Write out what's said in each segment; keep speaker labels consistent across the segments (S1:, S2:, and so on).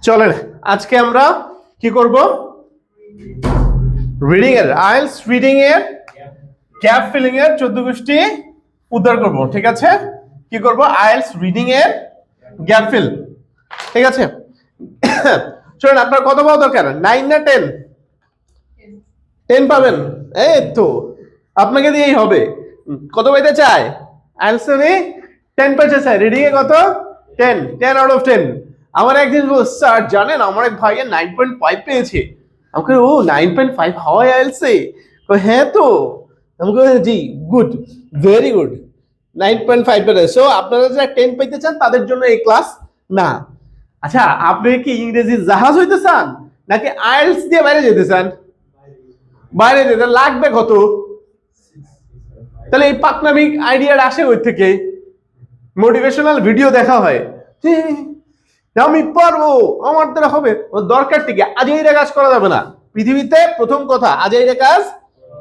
S1: চলেন আজকে আমরা কি করব, রিডিং এর আইএলটিএস রিডিং এর গ্যাপ ফিলিং এর 14 গোষ্ঠী উদ্ধার করব। ঠিক আছে, কি করব, আইএলটিএস রিডিং এর গ্যাপ ফিল। ঠিক আছে, চলেন আপনার কত পাওয়া দরকার, 9 না 10? 10 পাবেন, এই তো আপনাকে দিয়েই হবে। কত পাইতে চায় আইএলটিএস এ? 10 পাইতে চায়। রিডিং এ কত? 10 10 আউট অফ 10। আমার একদিন স্যার জানেন আমার এক ভাইয়ের 9.5 পেয়েছে। আমাকে ও 9.5 হয় আইএলটিএস এ? হ্যাঁ তো আমাকে জি গুড, ভেরি গুড, 9.5 পেয়েছে। সো আপনারা যারা 10 পেতে চান তাদের জন্য এই ক্লাস না। আচ্ছা, আপনি কি ইংরেজি জাহাজ হইতে চান নাকি আইএলটিএস দিয়ে বাইরে যেতে চান? বাইরে যেতে লাগবে কত? তাহলে এই পাকনামিক আইডিয়াটা আসে ওই থেকে, মোটিভেশনাল ভিডিও দেখা হয়, আমি পারবো, আমার দ্বারা হবে। দরকার থেকে আজেইরা কাজ করা যাবে না পৃথিবীতে। প্রথম কথা, আজেইরা কাজ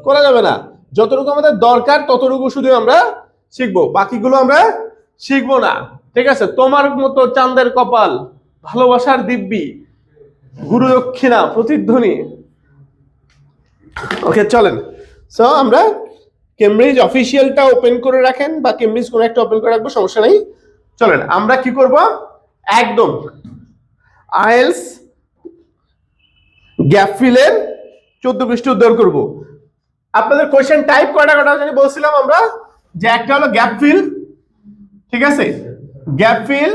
S1: করা যাবে না। যতটুকু আমাদের দরকার ততটুকু শুধু আমরা শিখবো, বাকিগুলো আমরা শিখবো না। ঠিক আছে, তোমার মতো চাঁদের কপাল, ভালোবাসার দিব্যি, গুরু দক্ষিণা, প্রতিধ্বনি। ওকে চলেন। সো আমরা কেমব্রিজ অফিসিয়ালটা ওপেন করে রাখেন বা কেমব্রিজ কোনো একটা ওপেন করে রাখবো, সমস্যা নেই। চলেন আমরা কি করব, একদম আইএলটিএস গ্যাপ ফিলের 14 পৃষ্ঠা উদ্ধার করব। আপনাদের কোশ্চেন টাইপ কয়টা জানি বলছিলাম আমরা, যে একটা হলো গ্যাপ ফিল, ঠিক আছে, গ্যাপ ফিল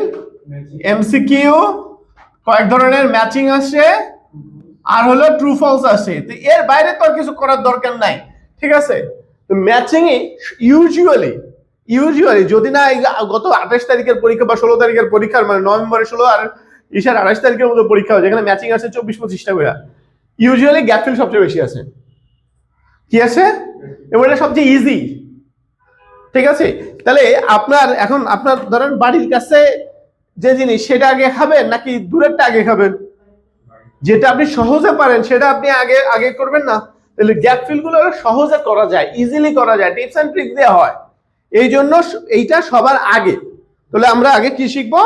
S1: এমসিকিউ, কয়েক ধরনের ম্যাচিং আসে, আর হলো ট্রু ফলস আসে। তো এর বাইরে তো কিছু করার দরকার নাই। ঠিক আছে, তো ম্যাচিং এ ইউজুয়ালি যদি না গত 28 তারিখের পরীক্ষা বা 16 তারিখের পরীক্ষার, মানে নভেম্বরের 16 আর 28 তারিখের মধ্যে পরীক্ষা হয়, যেখানে ম্যাচিং আছে 24-25টা করে, ইউজুয়ালি গ্যাপ ফিল সবচেয়ে বেশি আছে। কি আছে? এবং এটা সবচেয়ে ইজি। ঠিক আছে, তাহলে আপনার ধরেন বাড়ির কাছে যে জিনিস সেটা আগে খাবেন নাকি দূরেরটা আগে খাবেন? যেটা আপনি সহজে পারেন সেটা আপনি আগে করবেন না? তাহলে গ্যাপ ফিল গুলো সহজে করা যায়, ইজিলি করা যায়, টিপস এন্ড ট্রিক্স দেওয়া হয়, এই জন্য এইটা সবার আগে। তাহলে আমরা আগে কি শিখবো?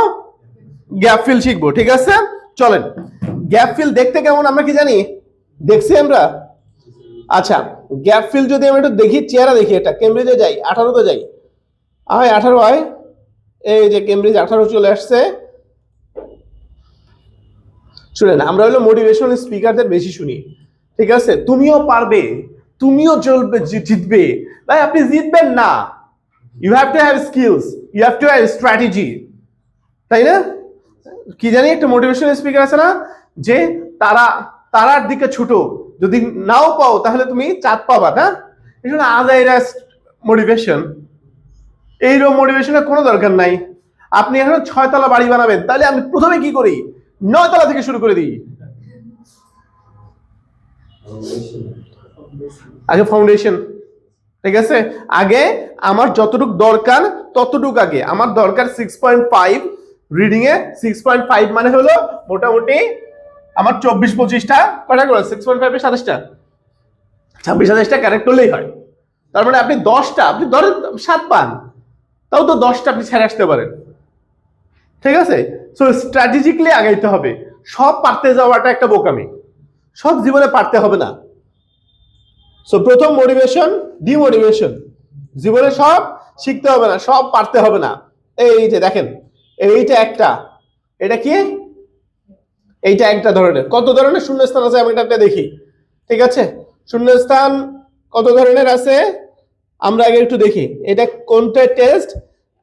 S1: গ্যাপ ফিল শিখবো। ঠিক আছে, চলেন। গ্যাপ ফিল দেখতে কেমন আমরা কি জানি, দেখছি আমরা। আচ্ছা, গ্যাপ ফিল যদি আমরা একটু দেখি, চেহারা দেখি, এটা কেমব্রিজে যাই, 18তে যাই, 18 হয়, এই যে কেমব্রিজ 18 চলে আসছে। শুনেন, আমরা হলো মোটিভেশনাল স্পিকারদের বেশি শুনি। ঠিক আছে, তুমিও পারবে, তুমিও জিতবে। ভাই আপনি জিতবেন না, you have to have skills, you have to have strategy, তাই না? কি জানি একটা মোটিভেশনাল স্পিকার আছে না, যে তারার দিকে ছুটো, যদি নাও পাও তাহলে তুমি চাঁদ পাবা না। এই জন্য আজাইরা মোটিভেশন, এইরকম মোটিভেশনের কোনো দরকার নাই। আপনি এখন 6 তলা বাড়ি বানাবেন, তাহলে আমি প্রথমে কি করি, 9 তলা থেকে শুরু করে দিই। আগে ফাউন্ডেশন। ঠিক আছে, আগে আমার যতটুকু দরকার ততটুকু, আগে আমার দরকার 6.5 রিডিং এ। 6.5 মানে হলো মোটামুটি আমার 24-25টা কয়টা করে, 6.5 এ 27টা, 26-27টা ক্যারেক্ট করলেই হয়। তার মানে আপনি 10টা, আপনি ধরেন 7 পান, তাও তো 10টা আপনি ছেড়ে আসতে পারেন। ঠিক আছে, সো স্ট্র্যাটেজিক্যালি আগাইতে হবে। সব পারতে যাওয়াটা একটা বোকামি, সব জীবনে পারতে হবে না। সো প্রথম মোটিভেশন, ডিমোটিভেশন। জীবনে সব শিখতে হবে না, সব পারতে হবে না। এই যে দেখেন, এইটা একটা, এটা কি, এইটা একটা ধরনের। কত ধরনের শূন্যস্থান আছে আমি এটা দেখি। ঠিক আছে, শূন্যস্থান কত ধরনের আছে আমরা আগে একটু দেখি। এটা কোনটা?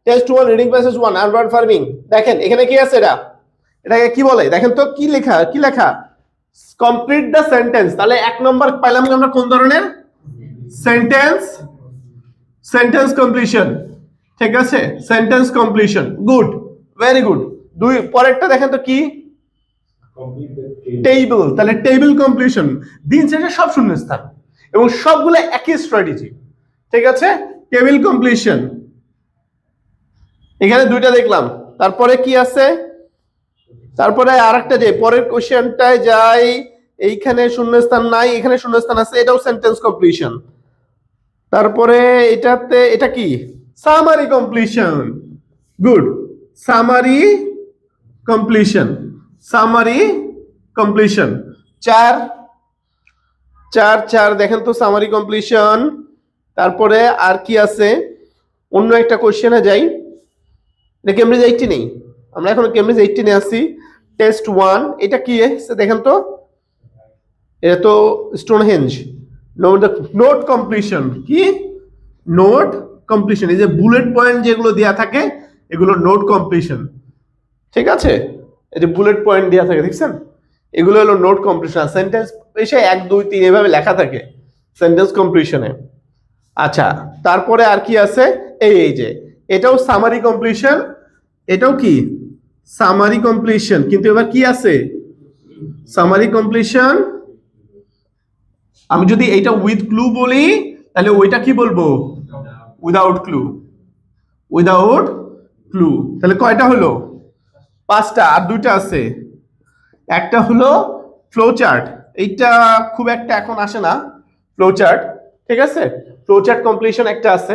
S1: Test 1, reading passage 1, urban farming. দেখেন এখানে কি আছে, এটাকে কি বলে দেখেন তো, কি লেখা, কমপ্লিট দ্য সেন্টেন্স। তাহলে 1 নম্বর পাইলাম আমরা কোন ধরনের? Sentence completion. ঠিক আছে, sentence completion, good, very good. পরেরটা দেখেন তো কি, টেবিল। তাহলে টেবিল কমপ্লিশন। দিন শেষে সব শূন্যস্থান এবং সবগুলো একই স্ট্র্যাটেজি। ঠিক আছে, টেবিল কমপ্লিশন। এখানে 2টা দেখলাম। তারপরে কি আছে, তারপরে আরেকটা, যে পরের কোশ্চেনটায় যাই, এইখানে শূন্যস্থান নাই, এখানে শূন্যস্থান আছে, এটাও সেন্টেন্স কমপ্লিশন। তারপরে এটাতে, এটা কি, summary completion, good, summary completion. Summary completion. চার চার চার দেখেন তো সামারি কমপ্লিশন। তারপরে আর কি আছে, অন্য একটা কোশ্চেনে যাই। এটা কেমব্রিজ 80 নেই, আমরা এখন কেমব্রিজ 80 আছি। টেস্ট 1 এটা কি দেখেন তো, এটা তো স্টোনহেঞ্জ। নোট কমপ্লিশন কি, নোট কমপ্লিশন, এই যে বুলেট পয়েন্ট যেগুলো দেয়া থাকে এগুলো নোট কমপ্লিশন, ঠিক আছে? এই যে বুলেট পয়েন্ট দেয়া থাকে দেখছেন, এগুলো হলো নোট কমপ্লিশন। সেন্টেন্স এসে 1 2 3 এভাবে লেখা থাকে সেন্টেন্স কমপ্লিশনে। আচ্ছা, তারপরে আর কি আছে, এই যে এটাও সামারি কমপ্লিশন, এটাও কি সামারি কমপ্লিশন, কিন্তু এবার কি আছে সামারি কমপ্লিশন। আমি যদি এইটা উইথ ক্লু বলি তাহলে ওইটা কি বলবো, উইদাউট ক্লু। উইদাউট ক্লু তাহলে কয়টা হলো, 5টা, আর 2টা আছে। একটা হলো ফ্লো চার্ট, এইটা খুব একটা এখন আসে না ফ্লো চার্ট, ঠিক আছে? ফ্লো চার্ট কমপ্লিশন একটা আছে,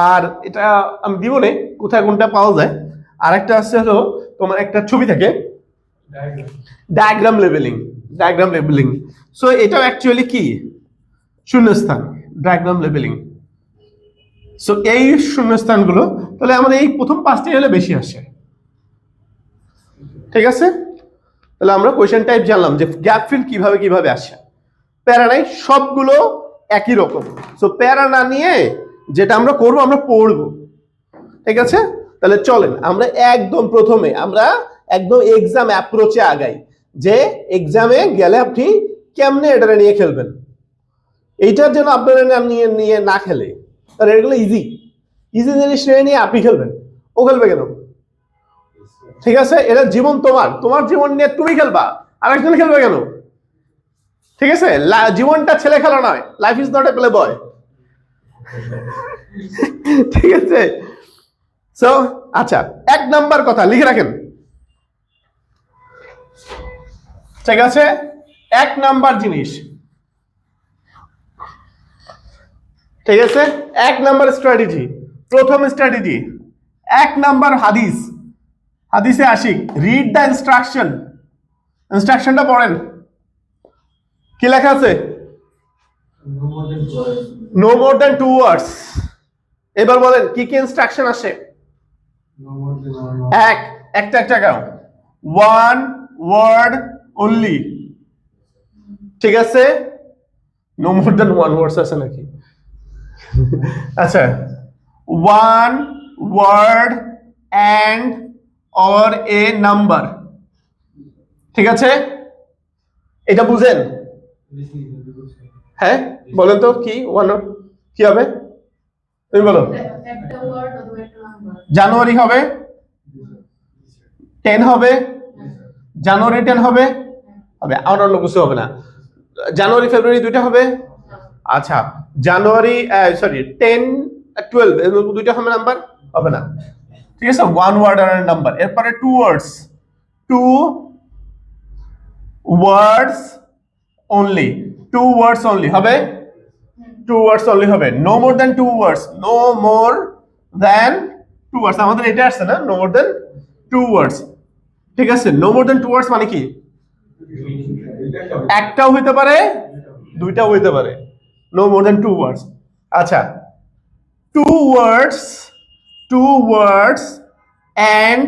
S1: আর এটা আমি দিব না কোথায় কোনটা পাওয়া যায়। আর একটা আছে হলো তোমার একটা ছবি থাকে, diagram leveling. Diagram leveling, so এটাও অ্যাকচুয়ালি কি শূন্যস্থান, ডায়াগ্রাম লেভেলিং। সো এই শূন্যস্থানগুলো তাহলে আমাদের এই প্রথম 5টাই হলে বেশি আসে, ঠিক আছে? তাহলে আমরা কোয়েশ্চেন টাইপ জানলাম যে গ্যাপ ফিল কিভাবে কিভাবে আসে। প্যারা নাই, সবগুলো একই রকম। সো প্যারা না নিয়ে যেটা আমরা করবো আমরা পড়বো, ঠিক আছে? তাহলে চলেন আমরা একদম প্রথমে আমরা একদম এক্সাম অ্যাপ্রোচে আগাই, যে এক্সামে গেলে আপনি কেমনে এটা নিয়ে খেলবেন। এইটার জন্য আপনারা নিয়ে নিয়ে না খেলে, কারণ এগুলো ইজি ইজি জিনিস নিয়ে আপনি খেলবেন, ও খেলবে কেন? ঠিক আছে, এটা জীবন তোমার, তোমার জীবন নিয়ে তুমি খেলবা, আরেকজন খেলবে কেন? ঠিক আছে, জীবনটা ছেলে খেলা নয়, life is not a play বয়, ঠিক আছে? সো আচ্ছা, 1 নাম্বার কথা লিখে রাখেন, ঠিক আছে? 1 নাম্বার জিনিস, ঠিক আছে? 1 নাম্বার স্ট্র্যাটেজি, প্রথম স্ট্র্যাটেজি 1 নাম্বার হাদিস, হাদিসে আশিক, রিড দ্য ইনস্ট্রাকশন। ইনস্ট্রাকশনটা পড়েন, কি লেখা আছে? নো মোর দেন 2 ওয়ার্ডস। এবার বলেন কি কি ইনস্ট্রাকশন আসে? একটা একটা গাও, 1 ওয়ার্ড অনলি, ঠিক আছে? নো মোর দেন 1 ওয়ার্ডস আছে নাকি? আচ্ছা, 1 word and or a number, ঠিক আছে? এটা বুঝেন? হ্যাঁ বলেন তো কি কি হবে, তুমি বলো। জানুয়ারি হবে, 10 হবে, জানুয়ারি 10 হবে, হবে আর অন্য কিছু হবে না। জানুয়ারি ফেব্রুয়ারি 2টা হবে, আচ্ছা জানুয়ারি সরি 10 12 এর 2টা হবে নাম্বার, হবে না, ঠিক আছে? 1 ওয়ার্ড আর নাম্বার। এরপরে 2 ওয়ার্ডস, 2 ওয়ার্ডস অনলি, 2 ওয়ার্ডস অনলি হবে, 2 ওয়ার্ডস অনলি হবে। নো মোর দ্যান 2 ওয়ার্ডস, নো মোর দ্যান 2 ওয়ার্ডস, আমাদের এটা আসছে না, নো মোর দ্যান 2 ওয়ার্ডস, ঠিক আছে? নো মোর দ্যান 2 ওয়ার্ডস মানে কি, একটাও হইতে পারে, 2টাও হইতে পারে, নো মোর দ্যান 2 ওয়ার্ডস। আচ্ছা, 2 ওয়ার্ডস, 2 words and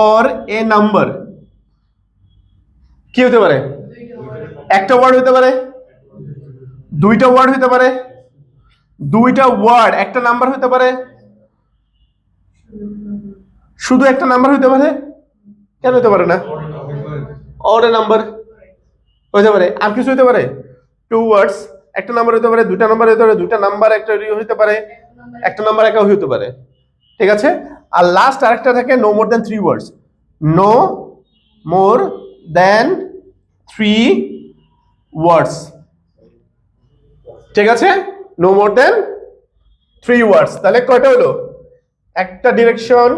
S1: or a number, কি হতে পারে? একটা ওয়ার্ড হইতে পারে, 2টা ওয়ার্ড হইতে পারে, 2টা ওয়ার্ড একটা নাম্বার হইতে পারে, শুধু একটা নাম্বার হইতে পারে, কেন হইতে পারে না? অর এ নাম্বার হইতে পারে, আর কিছু হইতে পারে? 2 ওয়ার্ডস একটা নাম্বার হইতে পারে, 2টা নাম্বার হইতে পারে, 2টা নাম্বার একটা হইতে পারে, একটা নাম্বার একাও হইতে পারে, ঠিক আছে? আর লাস্ট আরেকটা থাকে নো মোর দ্যান 3 ওয়ার্ডস, নো মোর দ্যান 3 ওয়ার্ডস, ঠিক আছে? নো মোর দ্যান 3 ওয়ার্ডস। তাহলে কয়টা হলো? একটা ডিরেকশন,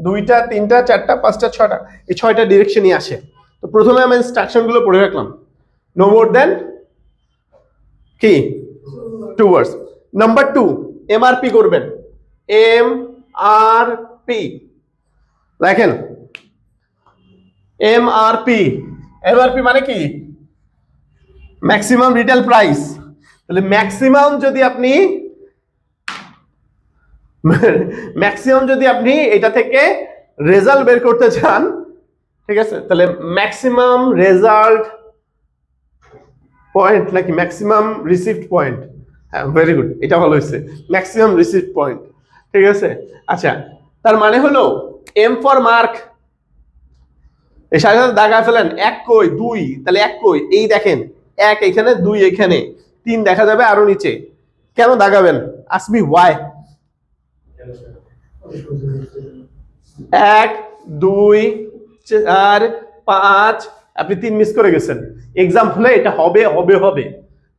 S1: 2টা 3টা 4টা 5টা 6টা, এই 6টা ডিরেকশনই আসে। তো প্রথমে আমি ইনস্ট্রাকশন গুলো পড়ে রাখলাম, নো মোর দেন কি 2 ওয়ার্ডস। নাম্বার 2 এমআরপি করবেন, এম আর পি। দেখেন এমআরপি, এমআরপি মানে কি? Maximum retail price. তাহলে ম্যাক্সিমাম যদি আপনি এটা থেকে রেজাল্ট বের করতে চান, ঠিক আছে, তাহলে ম্যাক্সিমাম রেজাল্ট পয়েন্ট নাকি ম্যাক্সিমাম রিসিভড পয়েন্ট? হ্যাঁ, ভেরি গুড, এটা ভালো হয়েছে, ম্যাক্সিমাম রিসিভড পয়েন্ট। ঠিক আছে, আচ্ছা, তার মানে হলো এম ফর মার্ক, এর সাথে সাথে দাগা ফেলেন, 1 কই 2, তাহলে 1 কই, এই দেখেন 1 এখানে, 2 এখানে, 3 দেখা যাবে আরো নিচে। কেন দাগাবেন? Ask me why. 1 2 4 5, আপনি 3 মিস করে গেছেন। এক্সাম হলে এটা হবে হবে হবে।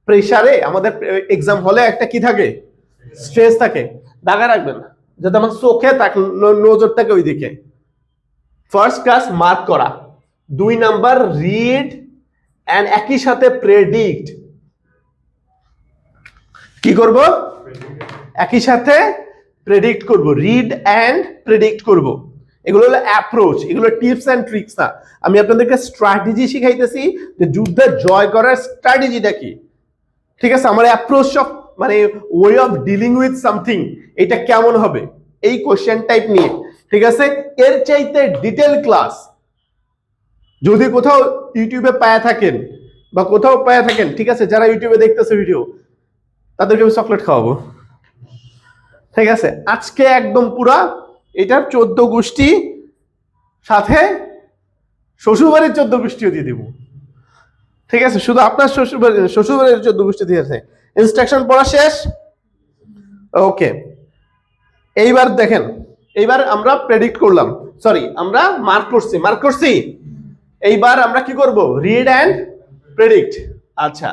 S1: প্রেসারে আমাদের এক্সাম হলে একটা কি থাকে? স্ট্রেস থাকে। দাগা রাখবেন যাতে আমার চোখে থাকে, নজর থাকে ওই দিকে। ফার্স্ট ক্লাস মার্ক করা। 2 নাম্বার রিড এন্ড একই সাথে প্রেডিক্ট। কি করব? একই সাথে প্রেডিক্ট করব, রিড এন্ড প্রেডিক্ট করব। এগুলো হলো অ্যাপ্রোচ, এগুলো টিপস এন্ড ট্রিক্স না। আমি আপনাদেরকে স্ট্র্যাটেজি শিখাইতেছি যে যুদ্ধে জয় করার স্ট্র্যাটেজিটা কি। ঠিক আছে, আমার অ্যাপ্রোচ অফ মানে way of dealing with something এটা কেমন হবে এই কোশ্চেন টাইপ নিয়ে। ঠিক আছে, এর চাইতে ডিটেল ক্লাস যদি কোথাও ইউটিউবে পায়া থাকেন বা কোথাও পায়া থাকেন, ঠিক আছে, যারা ইউটিউবে দেখতেছে ভিডিও তাদেরকে আমি চকলেট খাওয়াবো। ঠিক আছে, আজকে একদম পুরা এটার 14 গোষ্ঠী সাথে শ্বশুরবাড়ির 14 গোষ্ঠীও দিয়ে দিব। ঠিক আছে, শুধু আপনার শ্বশুরবাড়ির 14 গোষ্ঠী দিয়েছে। ইনস্ট্রাকশন পড়া শেষ? ওকে, এইবার দেখেন, এইবার আমরা প্রেডিক্ট করলাম, সরি আমরা মার্ক করছি। এইবার আমরা কি করব? Read and predict. আচ্ছা,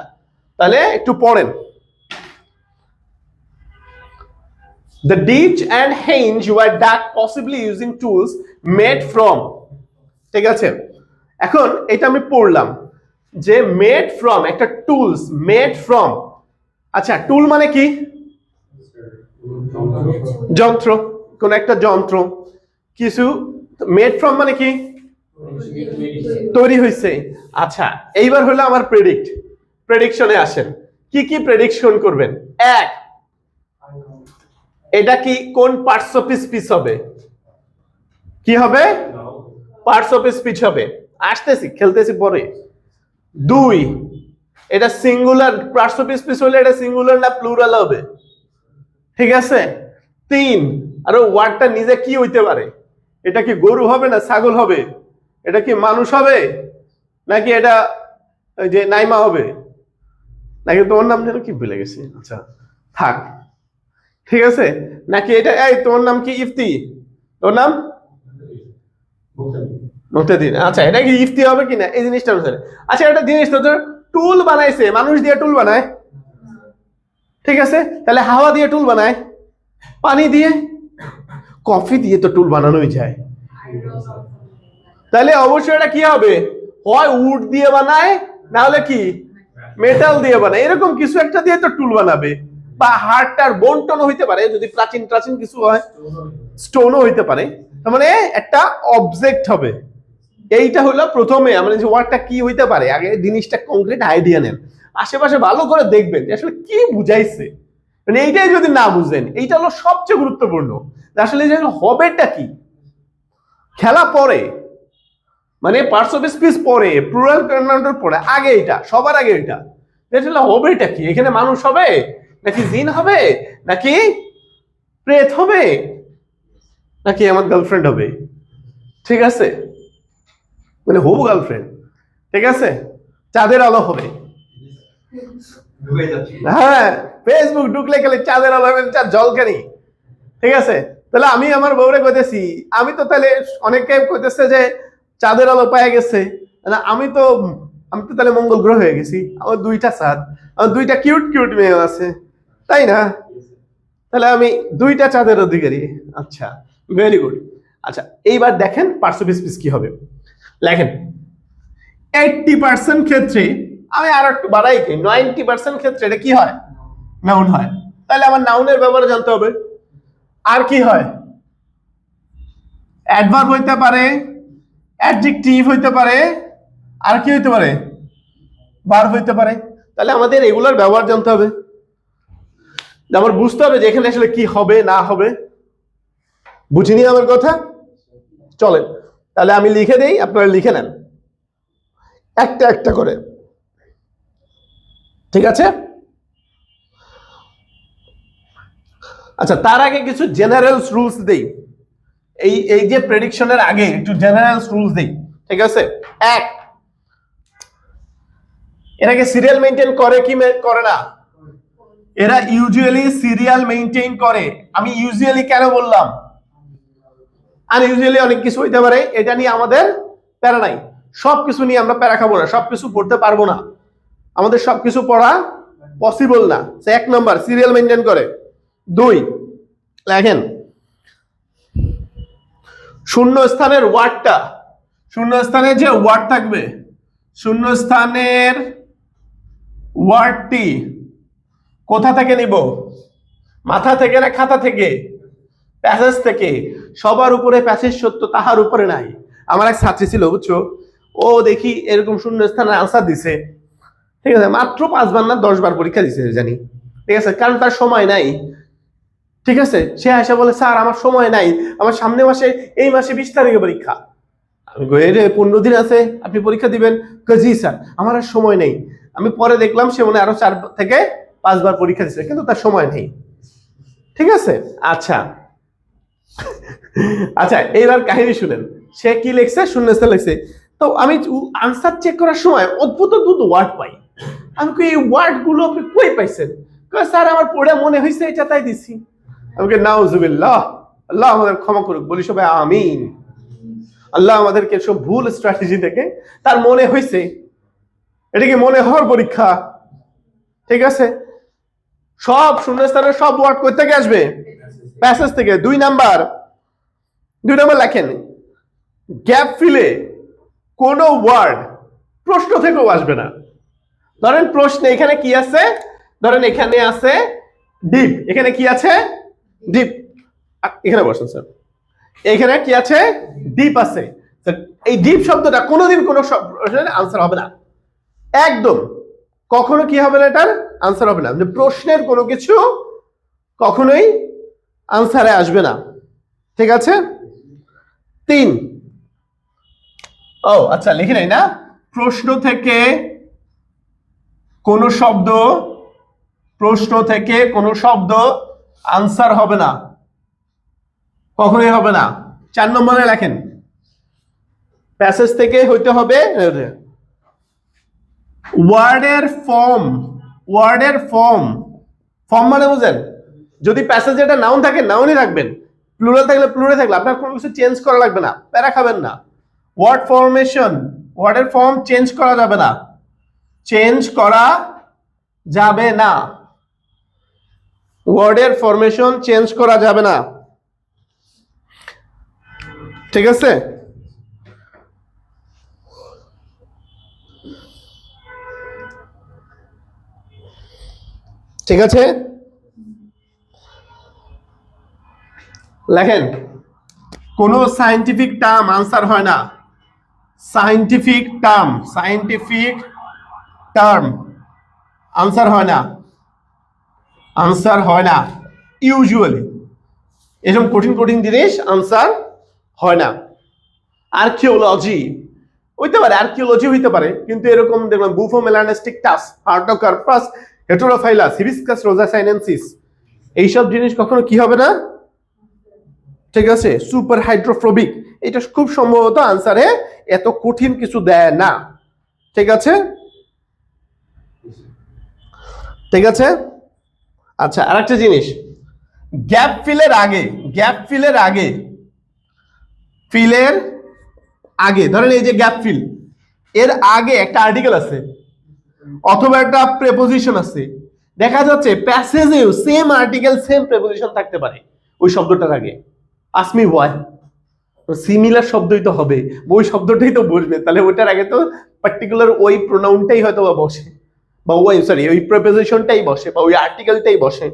S1: তাহলে একটু পড়েন। The ditch and hinge were dug possibly using tools made from, ঠিক আছে, এখন এটা আমি পড়লাম যে মেড ফ্রম, একটা টুলস মেড ফ্রম। আচ্ছা, টুল মানে কি? যন্ত্র, কোন একটা যন্ত্র। কিছু মেড ফ্রম মানে কি? তৈরি হয়েছে। আচ্ছা, এইবার হলো আমার প্রেডিকশনে আসেন। কি কি প্রেডিকশন করবেন? 1, এটা কি কোন পার্টস অফ স্পিচ হবে? কি হবে? পার্টস অফ স্পিচ হবে। আসতেছি, খেলতেছি পরে। 2, এটা সিঙ্গুলার পার্টস অফ স্পিচ হলে এটা সিঙ্গুলার না প্লুরাল হবে? ঠিক আছে। 3, আর ওয়ার্ডটা নিজে কি হইতে পারে? এটা কি গরু হবে না ছাগল হবে? এটা কি মানুষ হবে নাকি এটা ওই যে নাইমা হবে? নাকি তোমার নাম যেন কি ভুলে গেছি, আচ্ছা থাক, ঠিক আছে, নাকি এটা এই তোমার নাম কি ইফতি, তোর নাম মুক্তাদিন, আচ্ছা এটা কি ইফতি হবে কিনা এই জিনিসটা অনুসারে। আচ্ছা, একটা জিনিস তো টুল বানাইছে, মানুষ দিয়ে টুল বানায়, ঠিক আছে, তাহলে হাওয়া দিয়ে টুল বানায়, পানি দিয়ে, কফি দিয়ে তো টুল বানানোই যায়, তাহলে অবশ্যই এটা কি হবে? হয় উড দিয়ে বানায়, না হলে কি মেটাল দিয়ে বানায়, এরকম কিছু একটা দিয়ে তো টুল বানাবে। বা হাড়টার বন্টন হইতে পারে, যদি প্রাচীন কিছু হয়, স্টোনও হইতে পারে। তার মানে একটা অবজেক্ট হবে। এইটা হলো প্রথমে আমরা যে ওয়ার্ডটা কি হইতে পারে, আগে জিনিসটা কংক্রিট আইডিয়া নেন, আশেপাশে ভালো করে দেখবেন যে আসলে কি বুঝাইছে। মানে এইটাই যদি না বুঝেন, এইটা হলো সবচেয়ে গুরুত্বপূর্ণ, আসলে যে হবেটা কি। খেলা পরে, মানে পার্টস অফ স্পিচ পরে, প্লুরাল প্রনাউন পরে, আগে এটা, সবার আগে এটা, এটা হবেটা কি। এখানে মানুষ হবে নাকি জিন হবে নাকি প্রেত হবে নাকি আমার গার্লফ্রেন্ড হবে? ঠিক আছে, মানে হবু গার্লফ্রেন্ড, ঠিক আছে, চাঁদের আলো হবে। হ্যাঁ, ফেসবুক ঢুকলে গেলে চাঁদের আলো হবে, চাঁদ জলকানি। ঠিক আছে, তাহলে আমি আমার বউরে কইতেছি, আমি তো তাহলে অনেকে কইতেছে যে চাঁদের আলো পাওয়া গেছে, আমি তো তাহলে মঙ্গল গ্রহ হয়ে গেছি, আমার 2টা চাঁদ, আমার 2টা কিউট মেয়ে আছে, তাই না? তাহলে আমি 2টা চাঁদের অধিকারী। আচ্ছা, ভেরি গুড। আচ্ছা, এইবার দেখেন পার্টস অফ স্পিচ কি হবে। লেখেন 80% ক্ষেত্রে, আমি আর একটু বাড়াই, 90% ক্ষেত্রে এটা কি হয়? নাউন হয়। তাহলে আমার নাউনের ব্যবহার জানতে হবে। আর কি হয়? অ্যাডভার্ব হইতে পারে, অ্যাডজেক্টিভ হইতে পারে, আর কি হইতে পারে, ভার্ব হইতে পারে। তাহলে আমাদের এগুলোর ব্যবহার জানতে হবে, আমার বুঝতে হবে যে এখানে আসলে কি হবে না হবে। বুঝিনি আমার কথা? চলেন তাহলে আমি লিখে দেই, আপনারা লিখে নেন একটা একটা করে, ঠিক আছে? আচ্ছা, তার আগে কিছু জেনারেল রুলস দেই। এই যে প্রেডিকশনের আগে একটু জেনারেল রুলস দেই, ঠিক আছে? এক, এটাকে সিরিয়াল মেইনটেইন করে কি করে না? এরা ইউজুয়ালি সিরিয়াল মেইনটেইন করে। আমি ইউজুয়ালি কেন বললাম? আনইউজুয়ালি অনেক কিছু হইতে পারে, এটা নিয়ে আমাদের প্যারা নাই। সবকিছু নিয়ে আমরা প্যারা খাবো না, সবকিছু পড়তে পারবো না, আমাদের সবকিছু পড়া পসিবল না। এক নম্বর, সিরিয়াল মেইনটেইন করে। দুই, লেখেন শূন্যস্থানের ওয়ার্ডটা, শূন্যস্থানে যে ওয়ার্ড থাকবে, শূন্যস্থানের ওয়ার্ডটি কোথা থেকে নিব? মাথা থেকে না খাতা থেকে? প্যাসেজ থেকে। সবার উপরে প্যাসেজ সত্য, তাহার উপরে নাই। আমার এক ছাত্রী ছিল, বুঝছো, ও দেখি এরকম শূন্যস্থানের আনসার দিছে, ঠিক আছে, মাত্র 5 বার না 10 বার পরীক্ষা দিছে জানি, ঠিক আছে, কারণ তার সময় নাই। ঠিক আছে, সে এসে বলে স্যার আমার সময় নাই, আমার সামনে মাসে, এই মাসে 20 তারিখে পরীক্ষা। আমি কই রে 15 দিন আছে, আপনি পরীক্ষা দিবেন? জি স্যার আমার আর সময় নেই। আমি পরে দেখলাম সে মনে আরো 4 থেকে 5 বার পরীক্ষা দিচ্ছে, কিন্তু তার সময় নেই। ঠিক আছে, আচ্ছা আচ্ছা, এইবার কাহিনী শুনেন। সে কি লিখছে? শূন্যস্থান লিখছে। তো আমি আনসার চেক করার সময় অদ্ভুত অদ্ভুত ওয়ার্ড পাই। আমি কই এই ওয়ার্ড গুলো আপনি কই পাইছেন? কই স্যার আমার পড়ে মনে হয়েছে এটা তাই দিছি। আমি কই নাউজুবিল্লাহ, আল্লাহ আমাদের ক্ষমা করুক, বলি সবাই আমিন। আল্লাহ আমাদেরকে সব ভুল স্ট্র্যাটেজি থেকে তার মনে হয়েছে, এটা কি মনে হওয়ার পরীক্ষা? ঠিক আছে, সব শূন্যস্থানের সব ওয়ার্ড কই থেকে আসবে? প্যাসেজ থেকে। 2 নাম্বার লেখেন গ্যাপ ফিলে কোন ওয়ার্ড প্রশ্ন থেকেও আসবে না। ধরেন প্রশ্নে এখানে কি আছে? ধরেন এখানে আছে ডিপ, এখানে কি আছে? ডিপ। এখানে বসেন স্যার, এখানে কি আছে? ডিপ আছে। এই ডিপ শব্দটা কোনোদিন কোনো আনসার হবে না, একদম কখনো কি হবে না, এটার আনসার হবে না। মানে প্রশ্নের কোনো কিছু কখনোই আনসারে আসবে না, ঠিক আছে? 3, ও আচ্ছা লিখে নাই না, প্রশ্ন থেকে কোনো শব্দ, প্রশ্ন থেকে কোনো শব্দ আনসার হবে না, কখনোই হবে না। 4 নম্বরে লেখেন প্যাসেজ থেকে হইতে হবে ওয়ার্ডের ফর্ম। ওয়ার্ডের ফর্ম, ফর্ম মানে বুঝেন? যদি প্যাসেজ এটা নাউন থাকে নাউনই রাখবেন, প্লুরাল থাকলে প্লুরাল থাকলে, আপনার কোনো কিছু চেঞ্জ করা লাগবে না, প্যারা খাবেন না। ওয়ার্ড ফরমেশন, ওয়ার্ডের ফর্ম চেঞ্জ করা যাবে না, চেঞ্জ করা যাবে না, ওয়ার্ডের ফরমেশন চেঞ্জ করা যাবে না, ঠিক আছে? ঠিক আছে, লেখেন কোনো সায়েন্টিফিক টার্ম আনসার হয় না। Scientific term, scientific term answer হয় না, আনসার হয় না ইউজুয়ালি। এরকম কঠিন কঠিন জিনিস আনসার হয় না। আর্কিওলজি হইতে পারে, আর্কিওলজি হইতে পারে, কিন্তু এরকম দেখলাম বুফো মেলানেস্টিকটাস, হার্টোকার্পাস, হেটেরোফাইলাস, হিবিস্কাস রোজাসাইনেন্সিস, এইসব জিনিস কখনো কি হবে না, ঠিক আছে? সুপার হাইড্রোফোবিক, এটা খুব সম্ভবত আনসারে এত কঠিন কিছু দেয় না, ঠিক আছে? ঠিক আছে, আচ্ছা আরেকটা জিনিস, গ্যাপ ফিলের আগে, গ্যাপ ফিলের আগে, ফিলের আগে ধরেন এই যে গ্যাপ ফিল, এর আগে একটা আর্টিকেল আছে অথবা একটা প্রেপোজিশন আছে, দেখা যাচ্ছে প্যাসেজেও সেম আর্টিকেল সেম প্রেপোজিশন থাকতে পারে ওই শব্দটার আগে। আসমি ওয়াই, সিমিলার শব্দই তো হবে, ওই শব্দটাই তো বসবে, তাহলে ওইটার আগে তো পার্টিকুলার ওই প্রোনাউনটাই হয়তো বা বসে, বা ওই সরি ওই প্রেপোজিশনটাই বসে, বা ওই আর্টিকেলটাই বসে।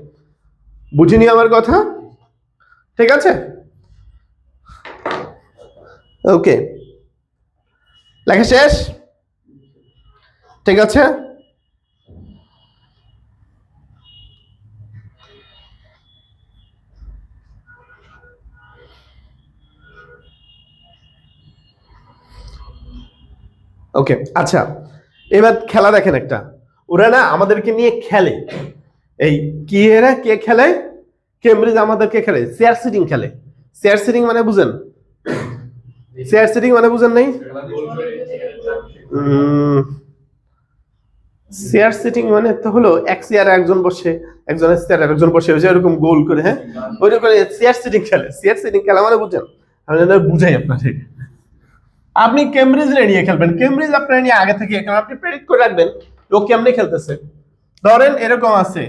S1: বুঝিনি আমার কথা? ঠিক আছে, ওকে। লেখা শেষ? ঠিক আছে, ওকে। আচ্ছা, এবার খেলা দেখেন একটা, ওরা না আমাদেরকে নিয়ে খেলে, এই কি এরা কে খেলে, কেমব্রিজ আমাদেরকে খেলে চেয়ার সিটিং খেলে। চেয়ার সিটিং মানে বুঝেন? চেয়ার সিটিং মানে বুঝেন নাই? চেয়ার সিটিং মানে তো হলো এক চেয়ারে একজন বসে, একজনের চেয়ারে একজন বসে, ওই যে এরকম গোল করে, হ্যাঁ ওই রকম চেয়ার সিটিং খেলে। চেয়ার সিটিং খেলা মানে বুঝেন? আমি বুঝাই আপনাকে। আপনি কেমব্রিজ নিয়ে খেলবেন, কেমব্রিজ আপনার নিয়ে আগে থেকে আপনি প্রেডিক্ট করে রাখবেন ও কেমনে খেলতেছে। ধরেন এরকম আছে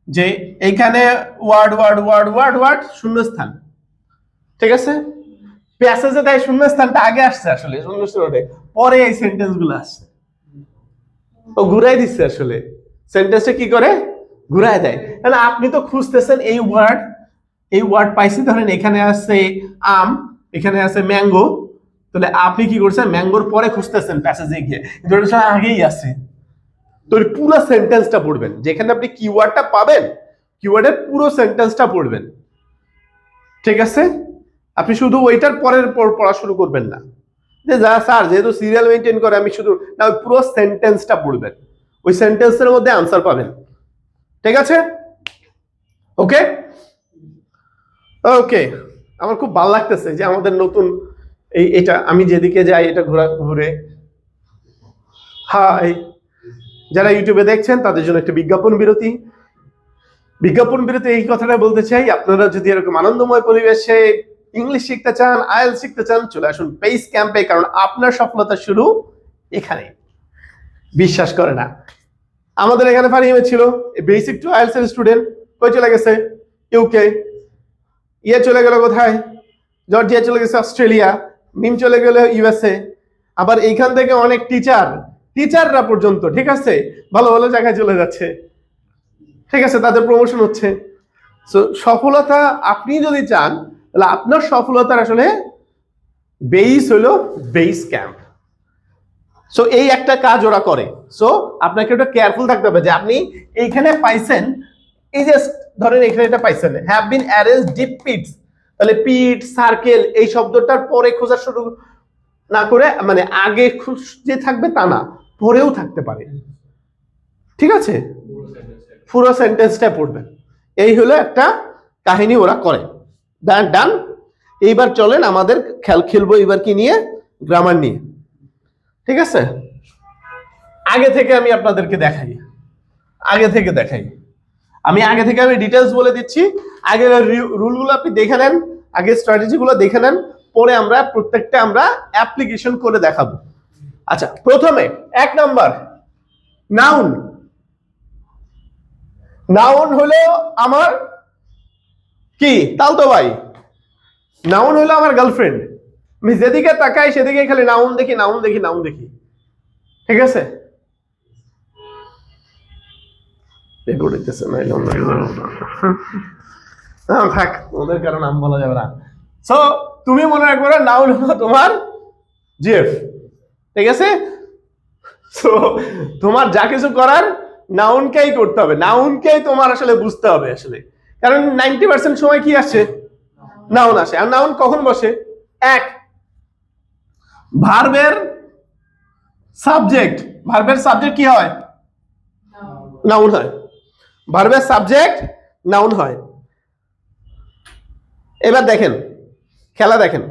S1: যে এইখানে word word word word word শূন্যস্থান, ঠিক আছে, প্যাসেজে তাই শূন্যস্থানটা আগে আসছে আসলে শূন্যস্থানে, পরে এই সেন্টেন্স গুলো আসছে, ও ঘুরাই দিচ্ছে আসলে সেন্টেন্সটা কি করে ঘুরাই দেয়। তাহলে আপনি তো খুঁজতেছেন এই ওয়ার্ড পাইছি, ধরেন এখানে আছে আম, এখানে আছে ম্যাঙ্গো, তাহলে আপনি কি করছেন ম্যাঙ্গোর পরে খুঁজতেছেন প্যাসেজে গিয়ে, কিন্তু আগেই আছে। তো পুরো সেন্টেন্সটা পড়বেন, যেখানে আপনি কিওয়ার্ডটা পাবেন কিওয়ার্ডের পুরো সেন্টেন্সটা পড়বেন, ঠিক আছে? আপনি শুধু ওইটার পরের পর পড়া শুরু করবেন না, যে যা স্যার যেহেতু সিরিয়াল মেনটেন করে আমি শুধু না, ওই পুরো সেন্টেন্সটা পড়বেন, ওই সেন্টেন্সের মধ্যে আনসার পাবেন, ঠিক আছে? ওকে ওকে, আমার খুব ভালো লাগতেছে যে আমাদের নতুন এটা আমি যেদিকে যাই এটা ঘুরে। হাই, যারা ইউটিউবে দেখছেন তাদের জন্য একটা বিজ্ঞাপন বিরতি। এই কথাটা বলতে চাই, আপনারা যদি এরকম আনন্দময় পরিবেশে ইংলিশ শিখতে চান, আইএলটিএস শিখতে চান, চলে আসুন পেস ক্যাম্পে, কারণ আপনার সফলতা শুরু এখানে। বিশ্বাস করে না, আমাদের এখানে ফারিমে ছিল বেসিক টু আইএলটিএস এর স্টুডেন্ট, কই চলে গেছে? ইউকে। ইয়ে চলে গেল কোথায়? জর্জিয়া চলে গেছে অস্ট্রেলিয়া, মিম চলে গেল ইউএসএ। আবার এইখান থেকে অনেক টিচাররা পর্যন্ত, ঠিক আছে, ভালো ভালো জায়গায় চলে যাচ্ছে, ঠিক আছে, তাদের প্রমোশন হচ্ছে। সো সফলতা আপনি যদি চান, তাহলে আপনার সফলতার আসলে বেস হলো বেস ক্যাম্প। সো এই একটা কাজ ওরা করে। সো আপনাকে ওটা কেয়ারফুল থাকতে হবে যে আপনি এইখানে পাইছেন, এই যে ধরেন এখানে এটা পাইছেন, হ্যাভ বিন অ্যারেঞ্জড ডিপ পিটস, তাহলে পিট সার্কেল এই শব্দটার পরে খোঁজা শুরু না করে, মানে আগে যে থাকবে তা না, পরেও থাকতে পারে, ঠিক আছে? পুরো সেন্টেন্সটা পড়বেন। এই হলো একটা কাহিনী ওরা করে। ডান। এইবার চলেন আমাদের খেলবো এবার কি নিয়ে? গ্রামার নিয়ে, ঠিক আছে? আগে থেকে আমি আপনাদেরকে দেখাই, আমি আগে থেকে ডিটেলস বলে দিচ্ছি। আগে রুলগুলো আপনি দেখে নেন, আগে স্ট্র্যাটেজিগুলো দেখে নেন, পরে আমরা প্রত্যেকটা অ্যাপ্লিকেশন করে দেখাবো। আচ্ছা, প্রথমে 1 নাম্বার নাউন হলো আমার কি? তালতো ভাই। নাউন হলো আমার গার্লফ্রেন্ড। আমি যেদিকে তাকাই সেদিকে খালি নাউন দেখি, ঠিক আছে? থাক, ওদের কারণ নাম বলা যাবে না। সো তুমি মনে রাখবে নাউন হলো তোমার জিএফ, ঠিক আছে? সো তোমার যা কিছু করার নাউনকেই করতে হবে, নাউনকেই তোমার আসলে বুঝতে হবে আসলে, কারণ 90% সময় কি আসে? নাউন আসে। আর নাউন কখন বসে? এক, ভার্বের সাবজেক্ট কি হয়? নাউন হয়। ভার্বের সাবজেক্ট নাউন হয়। এবার দেখেন, খেলা দেখেন,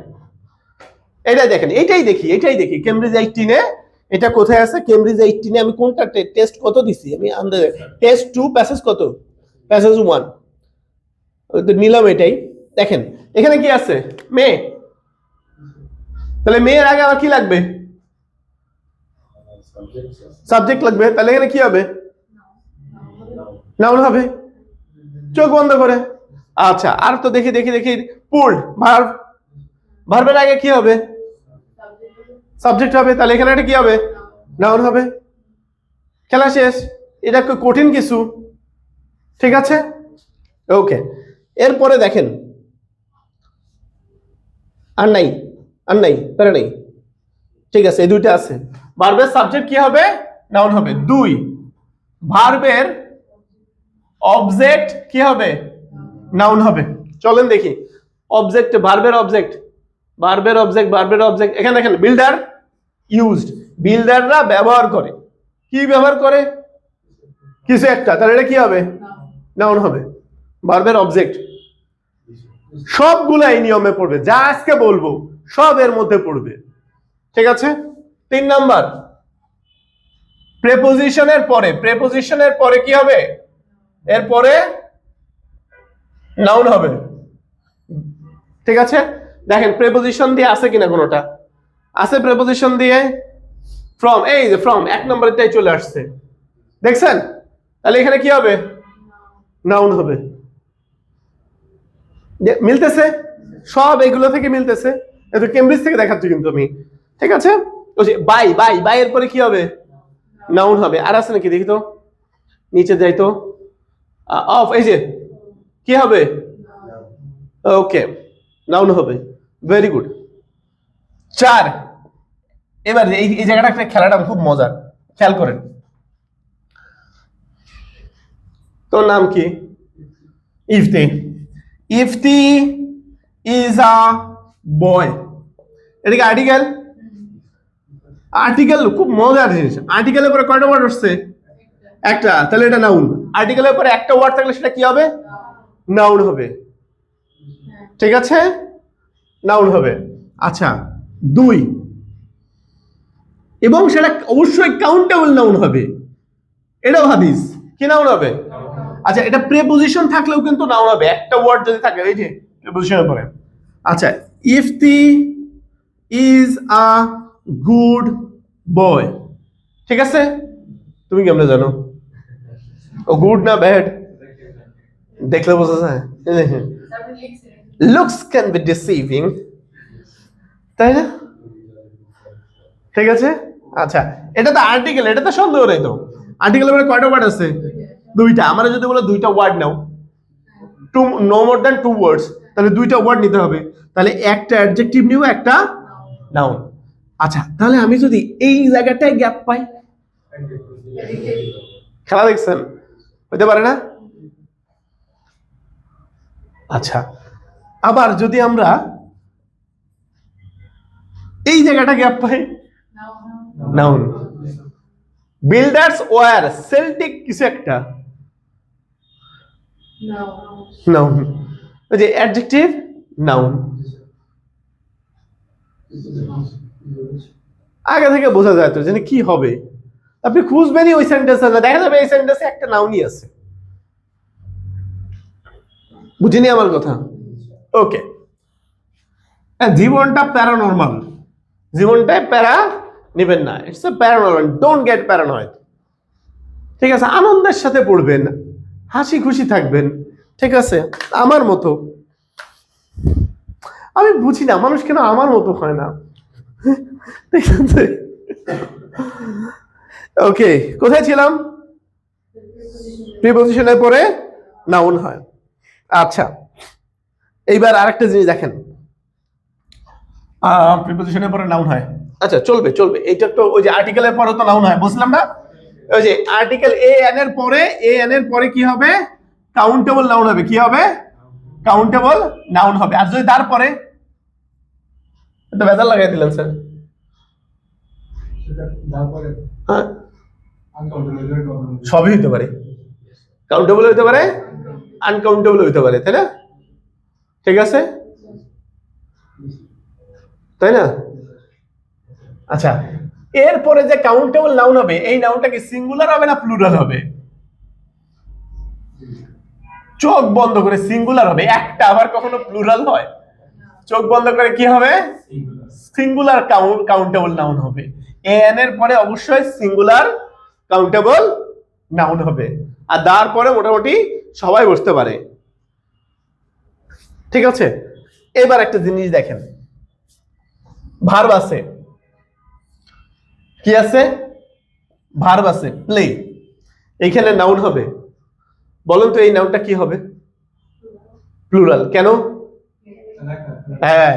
S1: এটাই দেখি কেমব্রিজ 18-এ এটা কোথায় আছে? কেমব্রিজ 18-এ আমি কোনটা টেস্ট কত দিছি? আমি টেস্ট 2 প্যাসেজ কত? প্যাসেজ 1 তো নিলাম। এটাই দেখেন, এখানে কি আছে? মেয়ে। তাহলে মেয়ের আগে আমার কি লাগবে? সাবজেক্ট লাগবে। তাহলে এখানে কি হবে? নাউন হবে, চোখ বন্ধ করে। আচ্ছা, আর তো দেখি পুলড ভার্বের আগে কি হবে? সাবজেক্ট হবে। তাহলে এখানে এটা কি হবে? নাউন হবে। খেলা শেষ। এটা কঠিন কিছু, ঠিক আছে? ওকে, এরপরে দেখেন, আর নাই, পারে নাই। ঠিক আছে, এই দুইটা আছে। ভার্বের সাবজেক্ট কি হবে? নাউন হবে। 2 ভার্বের অবজেক্ট কি হবে? নাউন হবে। চলেন দেখি অবজেক্ট, ভার্বের অবজেক্ট, ভার্বের অবজেক্ট, ভার্বের অবজেক্ট। এখানে দেখেন বিল্ডার ইউজড, বিল্ডাররা ব্যবহার করে। কি ব্যবহার করে? কিছু একটা, তাহলে এটা কি হবে? নাউন হবে। ভার্বের অবজেক্ট সবগুলা এই নিয়মে পড়বে, যা আজকে বলবো সব এর মধ্যে পড়বে। ঠিক আছে। 3 নাম্বার, প্রেপোজিশনের পরে, প্রেপোজিশনের পরে কি হবে? এরপরে নাউন হবে। ঠিক আছে, দেখেন প্রেপোজিশন দিয়ে আছে কিনা, কোনোটা আছে প্রেপোজিশন দিয়ে? ফ্রম, এই যে ফ্রম 1 নম্বরেরটাই চলে আসছে, দেখছেন? তাহলে এখানে কি হবে? নাউন হবে। মিলতেছে সব, এগুলো থেকে মিলতেছে। এটা কেমব্রিজ থেকে দেখাচ্ছি কিন্তু আমি। ঠিক আছে, ওই যে বাই, বাই, বাই এর পরে কি হবে? নাউন হবে। আর আছে নাকি দেখি তো, নিচে যাই তো। অফ, এই যে কি হবে? ওকে, নাউন হবে। Very good. 4, এবার এই জায়গাটা একটা খেলাটা খুব মজার, খেয়াল করেন। তোর নাম কি? ইফতি। ইফতি ইজ আ বয়। এটা কি আর্টিকেল? আর্টিকেল খুব মজার জিনিস। আর্টিকেলের পরে কয়টা ওয়ার্ড আসছে? একটা, তাহলে এটা নাউন। আর্টিকেলের পরে একটা ওয়ার্ড থাকলে সেটা কি হবে? নাউন হবে। ঠিক আছে, নাউন হবে। আচ্ছা, 2 এবং সেটা অবশ্যই কাউন্টেবল নাউন হবে। এটাও হাদিস, কি নাউন হবে? আচ্ছা, এটা প্রেপোজিশন থাকলেও কিন্তু নাউন হবে, একটা ওয়ার্ড যদি থাকে, এই যে প্রেপোজিশনের পরে। আচ্ছা, Ifti is a good boy. ঠিক আছে, তুমি কেমনে জানো ও গুড না ব্যাড? দেখলে বোঝা যায়। লুকস ক্যান বি ডিসিভিং, তাই না? ঠিক আছে। আচ্ছা, এটা তো আর্টিকেল, এটা তো সন্দেহ নেই তো। আর্টিকেলের পরে কয়টা ওয়ার্ড আছে? 2টা। আমরা যদি বলো 2টা ওয়ার্ড নাও, নো মোর দ্যান 2 ওয়ার্ডস, তাহলে 2টা ওয়ার্ড নিতে হবে। তাহলে একটা অ্যাডজেক্টিভ নিব, একটা নাউন। আচ্ছা, তাহলে আমি যদি এই জায়গাটায় গ্যাপ পাই, খেলা দেখছেন? হইতে পারে না? আচ্ছা, আবার যদি আমরা এই জায়গাটা গ্যাপ পাই, নাউন। বিল্ডার্স ওয়্যার সেল্টিক কিছু একটা, নাউন। ওই যে অ্যাডজেক্টিভ, নাউন। আগে থেকে বোঝা যায় তো যে কি হবে। আপনি খুঁজবেনই ওই সেন্টেন্সে, দেখা যাবে এই সেন্টেন্সে একটা নাউনই আছে। বুঝিনি আমার কথা? ওকে। জীবনটা প্যারানরমাল, জীবনটায় প্যারা নেবেন না। It's a paranormal, don't get paranoid. ঠিক আছে, আনন্দের সাথে পড়বেন, হাসি খুশি থাকবেন। ঠিক আছে, আমার মতো। আমি বুঝি না মানুষ কেন আমার মতো হয় না। ঠিক আছে, ওকে, কোথায় ছিলাম? প্রিপোজিশনের পরে নাউন হয়। আচ্ছা, এইবার আরেকটা জিনিস দেখেন, প্রিপোজিশনের পরে নাউন হয়। আচ্ছা, চলবে চলবে, এইটা তো ওই যে আর্টিকেলের পরে তো নাউন হয়, বুঝলাম না? ওই যে আর্টিকেল এ এন এর পরে, এ এন এর পরে কি হবে? কাউন্টেবল নাউন হবে। কি হবে? কাউন্টেবল নাউন হবে। আর যদি তারপরে, এটা বেজাল লাগাই দিলেন স্যার। হ্যাঁ, সবই হতে পারে, কাউন্টেবল হতে পারে, আনকাউন্টেবল হতে পারে, তাই না? ঠিক আছে, তাই না? আচ্ছা, এরপরে যে কাউন্টেবল নাউন হবে, এই নাউনটা কি সিঙ্গুলার হবে না প্লুরাল হবে? চোখ বন্ধ করে সিঙ্গুলার হবে একটা, আবার কখনো প্লুরাল হয়? চোখ বন্ধ করে কি হবে? সিঙ্গুলার কাউন্টেবল নাউন হবে। এন এর পরে অবশ্যই সিঙ্গুলার কাউন্টেবল নাউন হবে। আর তারপরে মোটামুটি সবাই বসতে পারে। ঠিক আছে, এবার একটা জিনিস দেখেন, ভার্ব আছে, কি আছে? ভার্ব আছে, প্লে। এইখানে নাউন হবে। বলুন তো এই নাউনটা কি হবে? প্লুরাল। কেন? হ্যাঁ,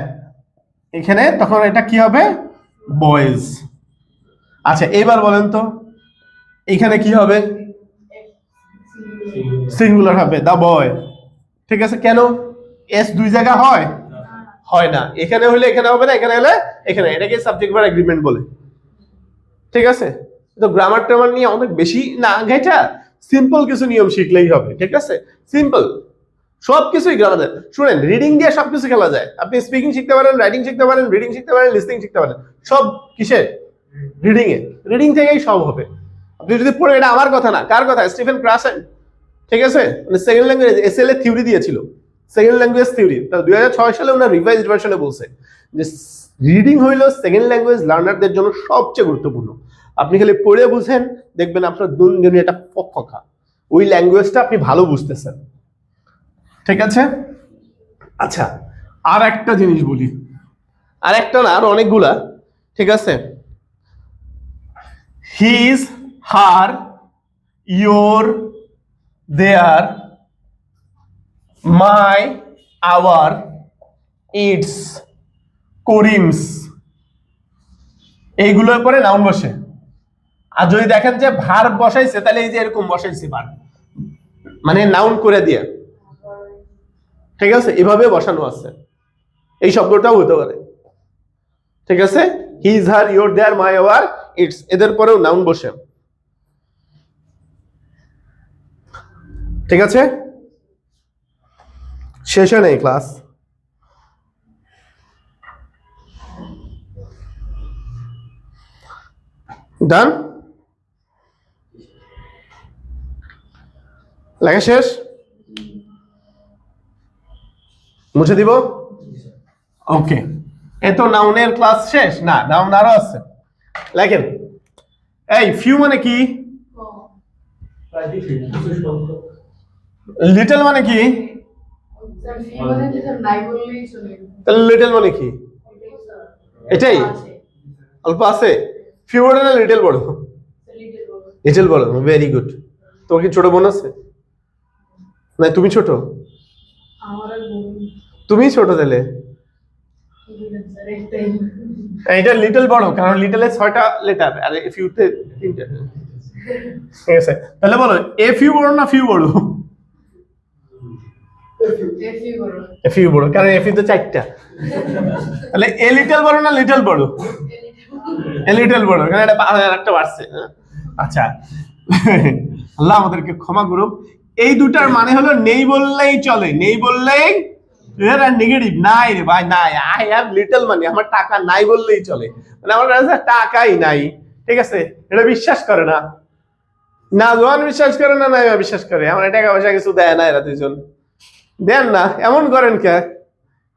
S1: এখানে তখন এটা কি হবে? বয়েজ। আচ্ছা এবার বলেন তো এখানে কি হবে? সিঙ্গুলার হবে, দা বয়। ঠিক আছে, কেন? এস দুই জায়গা হয়? হয় না। এখানে হলে এখানে হবে না, এখানে হলে এখানে। এটাকে সাবজেক্ট ভার্ব এগ্রিমেন্ট বলে। ঠিক আছে, তো গ্রামার টামার নিয়ে অনেক বেশি না ঘেটা, সিম্পল কিছু নিয়ম শিখলেই হবে। ঠিক আছে, সিম্পল সবকিছুই খেলা যায়। শুনেন, রিডিং দিয়ে সবকিছু খেলা যায়। আপনি স্পিকিং শিখতে পারেন, রাইটিং শিখতে পারেন, রিডিং শিখতে পারেন, লিসনিং শিখতে পারেন। সব কিসে? Reading a. রিডিং থেকেই সব হবে। আপনি যদি পড়ে, এটা আমার কথা না, কার কথা? স্টিফেন ক্রাসেন। ঠিক আছে, মানে সেকেন্ড ল্যাঙ্গুয়েজ এসএল এর থিওরি দিয়েছিল, সেকেন্ড ল্যাঙ্গুয়েজ থিওরি। তা 2006 সালে ওনার রিভাইজড ভার্সনে বলছে যে রিডিং হইল সেকেন্ড ল্যাঙ্গুয়েজ লার্নারদের জন্য সবচেয়ে গুরুত্বপূর্ণ। আপনি খালি পড়ে বুঝেন, দেখবেন আপনার দুনিয়া এটা পক্ষা, ওই ল্যাঙ্গুয়েজটা আপনি ভালো বুঝতেছেন। ঠিক আছে, আচ্ছা আর একটা জিনিস বলি, আর একটা না, আর অনেকগুলা। ঠিক আছে, his, her, your, their, my, our, its, Karim's, এইগুলোর পরে নাউন বসে। আর যদি দেখেন যে ভার্ব বসাইছে, তাহলে এই যে এরকম বসাইছে ভার্ব, মানে নাউন করে দিয়ে। ঠিক আছে, এভাবে বসানো আছে। এই শব্দটাও হতে পারে। ঠিক আছে, his, her, your, their, my, our, its, এদের পরেও নাউন বসে। ঠিক আছে, শেষ হয় নাই ক্লাস। ডান, লেখা শেষ, মুছে দিব। ওকে, এ তো নাউনের ক্লাস শেষ না, নাউন আরো আছে। লেখেন, এই ফিউ মানে কি? লিটল মানে কি? তাহলে লিটল মানে কি? এটাই, অল্প আছে। ফিউ বড় না লিটল বড়? লিটল বড়, ভেরি গুড। তোমার কি ছোট বোন আছে? না তুমি ছোট? তুমি ছোট তাহলে? এটা লিটল বড়, কারণ লিটলে 6টা লেটার আর ফিউতে 3টা। ঠিক আছে, তাহলে বলো এ ফিউ বড় না ফিউ বড়? এ ফিউ বড়, কারণ এ ফিউ তো 4টা। তাহলে এ লিটল বড় না লিটল বড়? এ লিটল বড়, কারণ এটা একটা বাড়ছে। আচ্ছা, আল্লাহ আমাদেরকে ক্ষমা করুক। এই দুটার মানে হলো নেই বললেই চলে, নেই বললেই এটা নেগেটিভ। নাই রে ভাই, নাই। আই হ্যাভ লিটল মানি, আমার টাকা নাই বললেই চলে, মানে আমার কাছে টাকাই নাই। ঠিক আছে, এটা বিশ্বাস করে না, না জোয়ান বিশ্বাস করে না, না বিশ্বাস করে। আমার টাকা পয়সা কিছু দেয় না এরা দুজন, দেন না, এমন করেন কে?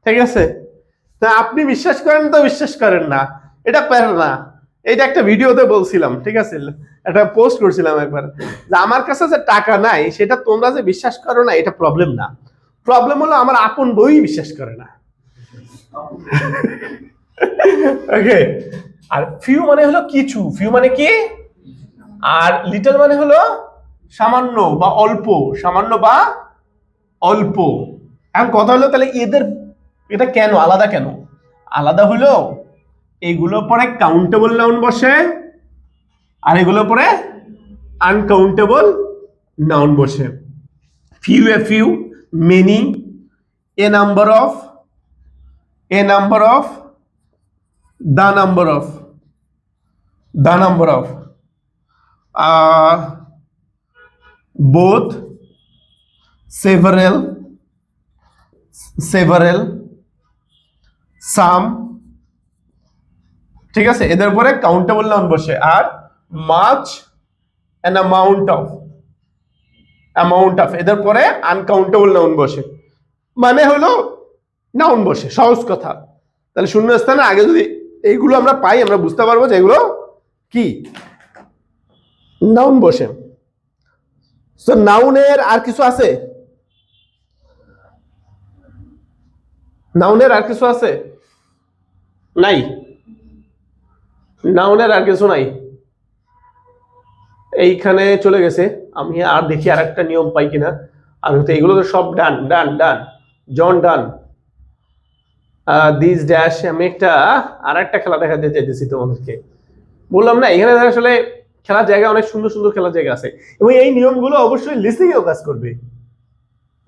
S1: ঠিক আছে, তা আপনি বিশ্বাস করেন তো বিশ্বাস করেন না, এটা পারেন না। এইটা একটা ভিডিওতে বলছিলাম, ঠিক আছে, একটা পোস্ট করছিলাম একবার, যে আমার কাছে যে টাকা নাই সেটা তোমরা যে বিশ্বাস করো না এটা প্রবলেম না, প্রবলেম হলো আমার আপন বই বিশ্বাস করে না। ওকে, আর ফিউ মানে হলো কিছু, ফিউ মানে কি? আর লিটল মানে হলো সামান্য বা অল্প, সামান্য বা অল্প। এখন কথা হলো তাহলে এদের এটা কেন আলাদা? কেন আলাদা হলো? এইগুলোর পরে কাউন্টেবল নাউন বসে, আর এগুলোর পরে আনকাউন্টেবল নাউন বসে। Few a few, many a number of, A number of, the number of, the number of, both, several, several, some। ঠিক আছে, এদের পরে কাউন্টেবল নাউন বসে। আর much, an amount of, amount of, এদের পরে আনকাউন্টেবল নাউন বসে। মানে হলো নাউন বসে, সহজ কথা। তাহলে শূন্য স্থানে আগে যদি এইগুলো আমরা পাই, আমরা বুঝতে পারবো যে এগুলো কি নাউন বসে। তো নাউনের আর কিছু আছে? নাউনের আর কিছু আছে? নাই, নাউনের আর কিছু নাই। এইখানে চলে গেছে। আমি আর দেখি আর একটা নিয়ম পাই কিনা। আর হতে এগুলো তো সব ডান ডান ডান, জন ডান, দিস ড্যাশ, আমি আর একটা খেলা দেখাতে চাইতেছি তোমাদেরকে। বললাম না এখানে আসলে খেলার জায়গা অনেক সুন্দর সুন্দর খেলার জায়গা আছে, এবং এই নিয়মগুলো অবশ্যই লিসনিং এও কাজ করবে।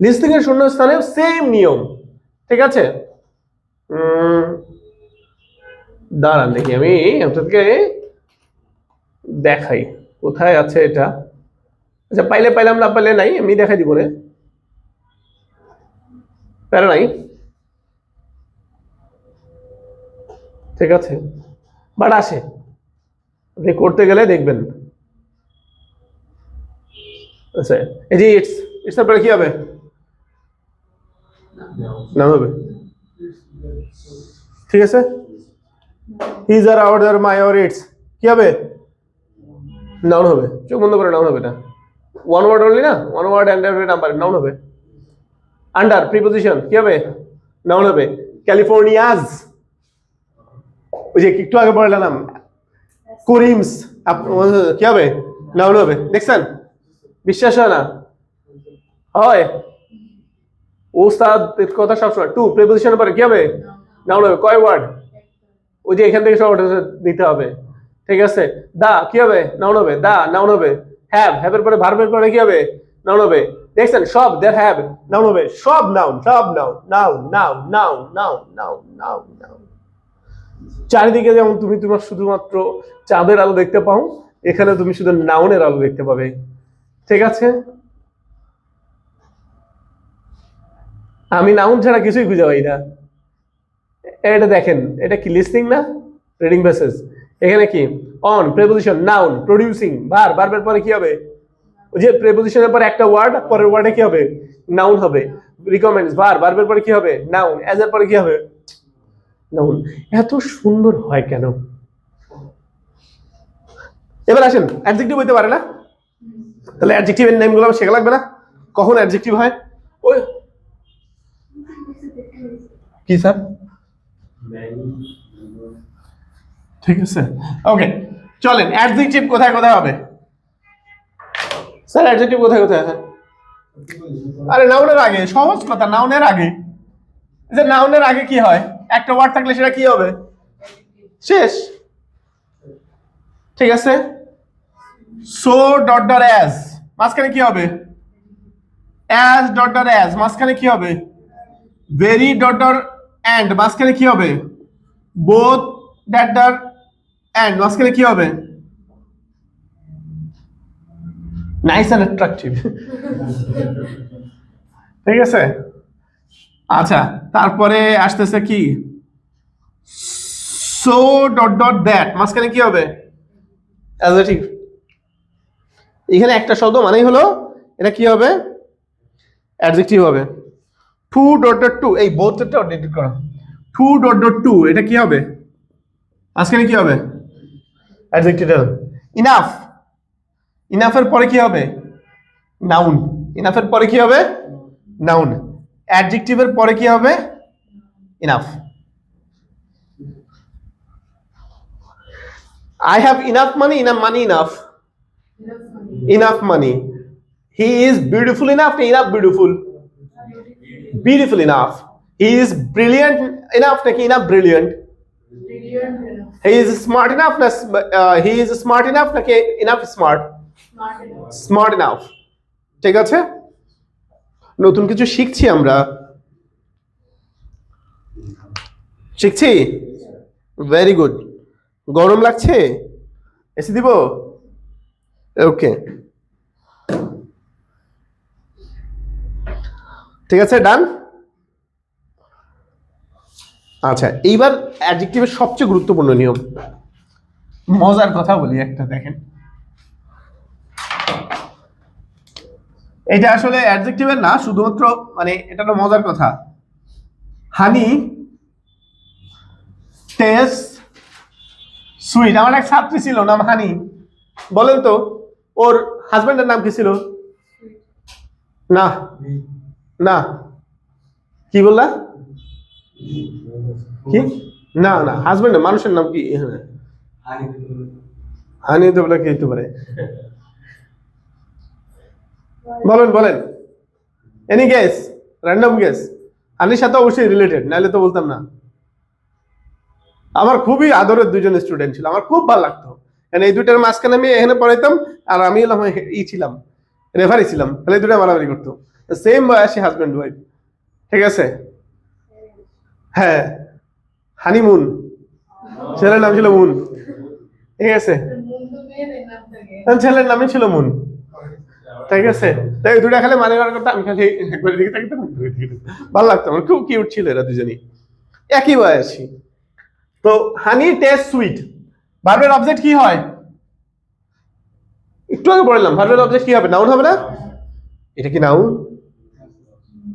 S1: লিসনিং এর শূন্যস্থানেও সেম নিয়ম, ঠিক আছে? দাঁড়ান দেখি আমি আপনাদেরকে দেখাই কোথায় আছে এটা। আচ্ছা, পাইলে পাইলাম, না পাইলে নাই, আমি দেখাই দিব না, প্যারা নাই, ঠিক আছে? বাট আসে, আপনি করতে গেলে দেখবেন। আচ্ছা, এই যে ইটস, ইটস এর পরে কি হবে? নাম হবে, ঠিক আছে? হিজ আর আওয়ার আর মাই আর ইটস কি হবে? নাউন হবে। চোখ বন্ধ করে নাউন হবে না, ওয়ান ওয়ার্ড অনলি না, one word and number, noun হবে। আন্ডার প্রিপোজিশন কি হবে? নাউন হবে। ক্যালিফোর্নিয়াজ, ওই যে একটু আগে পড়লাম, করিমস কি হবে? নাউন হবে। দেখছেন? বিশ্বাস হয় না? হয়। ওস্তাদ কথা সবসময় টু প্রিপোজিশনের পরে কি হবে? নাউন হবে। কয় ওয়ার্ড? ওই যে এখান থেকে সব দিতে হবে, ঠিক আছে? দা কি হবে? নাউন হবে। দা নাউন হবে। হ্যাভ, হ্যাভের পরে ভার্বের পরে কি হবে? নাউন হবে। দেখছেন? সব দেয়ার হ্যাভ নাউন হবে। সব নাউন, সব noun, noun noun noun noun noun noun noun. চারিদিকে যেমন তুমি তোমার শুধুমাত্র চাঁদের আলো দেখতে পাও, এখানে তুমি শুধু নাউনের আলো দেখতে পাবে, ঠিক আছে? আমি নাউন ছাড়া কিছুই খুঁজে পাই না। এটা দেখেন, এটা কি লিসনিং না রিডিং প্যাসেজ? এখানে কি অন প্রিপোজিশন নাউন প্রোডিউসিং ভার্বের পরে কি হবে? ওই যে প্রিপোজিশনের পরে একটা ওয়ার্ড, পরের ওয়ার্ডে কি হবে? নাউন হবে। রিকমেন্ডস ভার্বের পরে কি হবে? নাউন। অ্যাজ এর পরে কি হবে? নাউন। এত সুন্দর হয় কেন? এবার আসেন, অ্যাডজেক্টিভ হইতে পারে না? তাহলে অ্যাডজেক্টিভের নেমগুলো শেখা লাগবে না? কখন অ্যাডজেক্টিভ হয়? ওই কি স্যার? ঠিক আছে, ওকে, চলেন অ্যাডজেক্টিভ কোথায় কোথায় হবে? স্যার অ্যাডজেক্টিভ কোথায় কোথায় হয়? আরে নাউনের আগে, সহজ কথা, নাউনের আগে। যে নাউনের আগে কি হয়? একটা ওয়ার্ড থাকলে সেটা কি হবে? শেষ, ঠিক আছে? সো ডট ডট অ্যাজ, মাঝখানে কি হবে? অ্যাজ ডট ডট অ্যাজ, মাঝখানে কি হবে? ভেরি ডট ডট অ্যান্ড, মাঝখানে কি হবে? বোথ ডট ডট অ্যান্ড, মাঝখানে কি হবে? নাইস অ্যান্ড অ্যাট্রাকটিভ, ঠিক আছে? আচ্ছা, তারপরে আসতেছে কি? সো ডট ডট দ্যাট, মাঝখানে কি হবে? অ্যাডজেক্টিভ। এখানে একটা শব্দ মানেই হলো এটা কি হবে? অ্যাডজেক্টিভ হবে। টু ডট ডট টু, এই বোথটা ডিলিট করো। টু ডট ডট টু, এটা কি হবে? মাঝখানে কি হবে? অ্যাডজেক্টিভ। ইনাফ, ইনাফের পরে কি হবে? নাউন। ইনাফের পরে কি হবে? নাউন। অ্যাডজেক্টিভের পরে কি হবে? Enough. I have enough money, enough money, enough. Enough money. He is beautiful enough, enough beautiful. Beautiful enough. He is brilliant enough, enough brilliant. He is smart enough, he is smart enough, enough smart. Smart enough. ঠিক আছে? নতুন কিছু শিখছি আমরা। শিখছি? Very good. গরম লাগছে? AC দিব? ওকে, ঠিক আছে, ডান। আচ্ছা, এইবার অ্যাডজেক্টিভের সবচেয়ে গুরুত্বপূর্ণ নিয়ম, মজার কথা বলি একটা, দেখেন। এটা আসলে অ্যাডজেক্টিভের না, শুধুমাত্র মানে এটা হলো মজার কথা। Honey taste sweet. আমার এক ছাত্রী ছিল, নাম হানি। বলেন তো ওর হাজবেন্ডের নাম কি ছিল? না না, কি বললা? কি? না না, হাজবেন্ড মানুষের নাম কি? হানি তো বলে কি হতে পারে? বলেন বলেন, এনি গেস, র্যান্ডম গেস। হানির সাথে অবশ্যই রিলেটেড, নাহলে তো বলতাম না। আমার খুবই আদরের দুজন স্টুডেন্ট ছিল, আমার খুব ভালো লাগতো। কারণ এই দুইটার মাঝখানে আমি এখানে পড়াইতাম, আর আমি হলাম ছিলাম, রেফারি ছিলাম, তাহলে এই দুটা মারামারি করতো। সেম বয়সী হাজব্যান্ড ওয়াইফ, ঠিক আছে। হ্যাঁ, হানিমুন, ছেলের নাম ছিল মুন, ঠিক আছে, ছেলের নামই ছিল মুন, ঠিক আছে। তাই দুটা খালি মানে করতো, আমি খালি একবার দিকে থাকতাম, ভালো লাগতো আমার, খুব কিউট ছিল এরা দুজনই, একই বয়সী। তো হানি টেস্ট সুইট, ভার্বের অবজেক্ট কি হয়? একটু আগে বললাম, ভার্বের অবজেক্ট কি হবে? নাউন হবে না? এটা কি নাউন?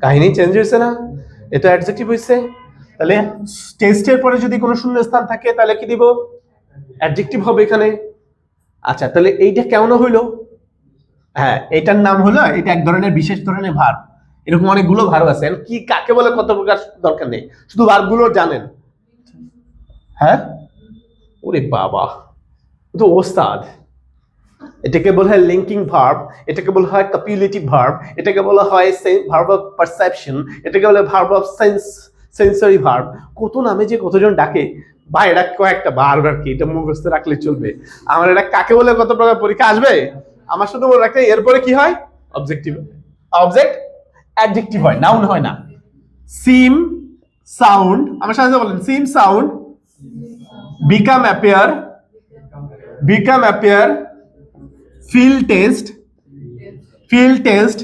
S1: কাহিনী চেঞ্জ হয়েছে না, এটা অ্যাডজেক্টিভ হয়েছে। তাহলে টেস্টের পরে যদি কোনো শূন্যস্থান থাকে তাহলে কি দিব? অ্যাডজেক্টিভ হবে এখানে। আচ্ছা, তাহলে এইটা কেমন হইলো? হ্যাঁ, এটার নাম হলো, এটা এক ধরনের বিশেষ ধরনের ভার্ব। এরকম অনেকগুলো ভার্ব আছে, কি কাকে বলে কত প্রকার দরকার নেই, শুধু ভার্বগুলো জানেন। হ্যাঁ, ওরে বাবা, তো ওস্তাদ। এটাকে বলা হয় লিঙ্কিং ভার্ব, এটাকে বলা হয় কপিউলেটিভ ভার্ব, এটাকে বলা হয় ভার্ব অফ পারসেপশন, এটাকে বলা হয় ভার্ব অফ সেন্সরি ভার্ব। কত নামে যে কতজন ডাকে, বা এটা কয়েকটা ভার্ব আর কি, এটা মুখস্থ রাখলে চলবে। আমার এটা কাকে বলে কত প্রকার পরীক্ষা আসবে, আমার শুধু মনে রাখতে এরপরে কি হয়? অবজেক্টিভ, অবজেক্ট অ্যাডজেক্টিভ হয়, নাউন হয় না। সিম সাউন্ড, আমার সাথে বলেন, seem sound, become appear, become appear, feel taste, feel taste,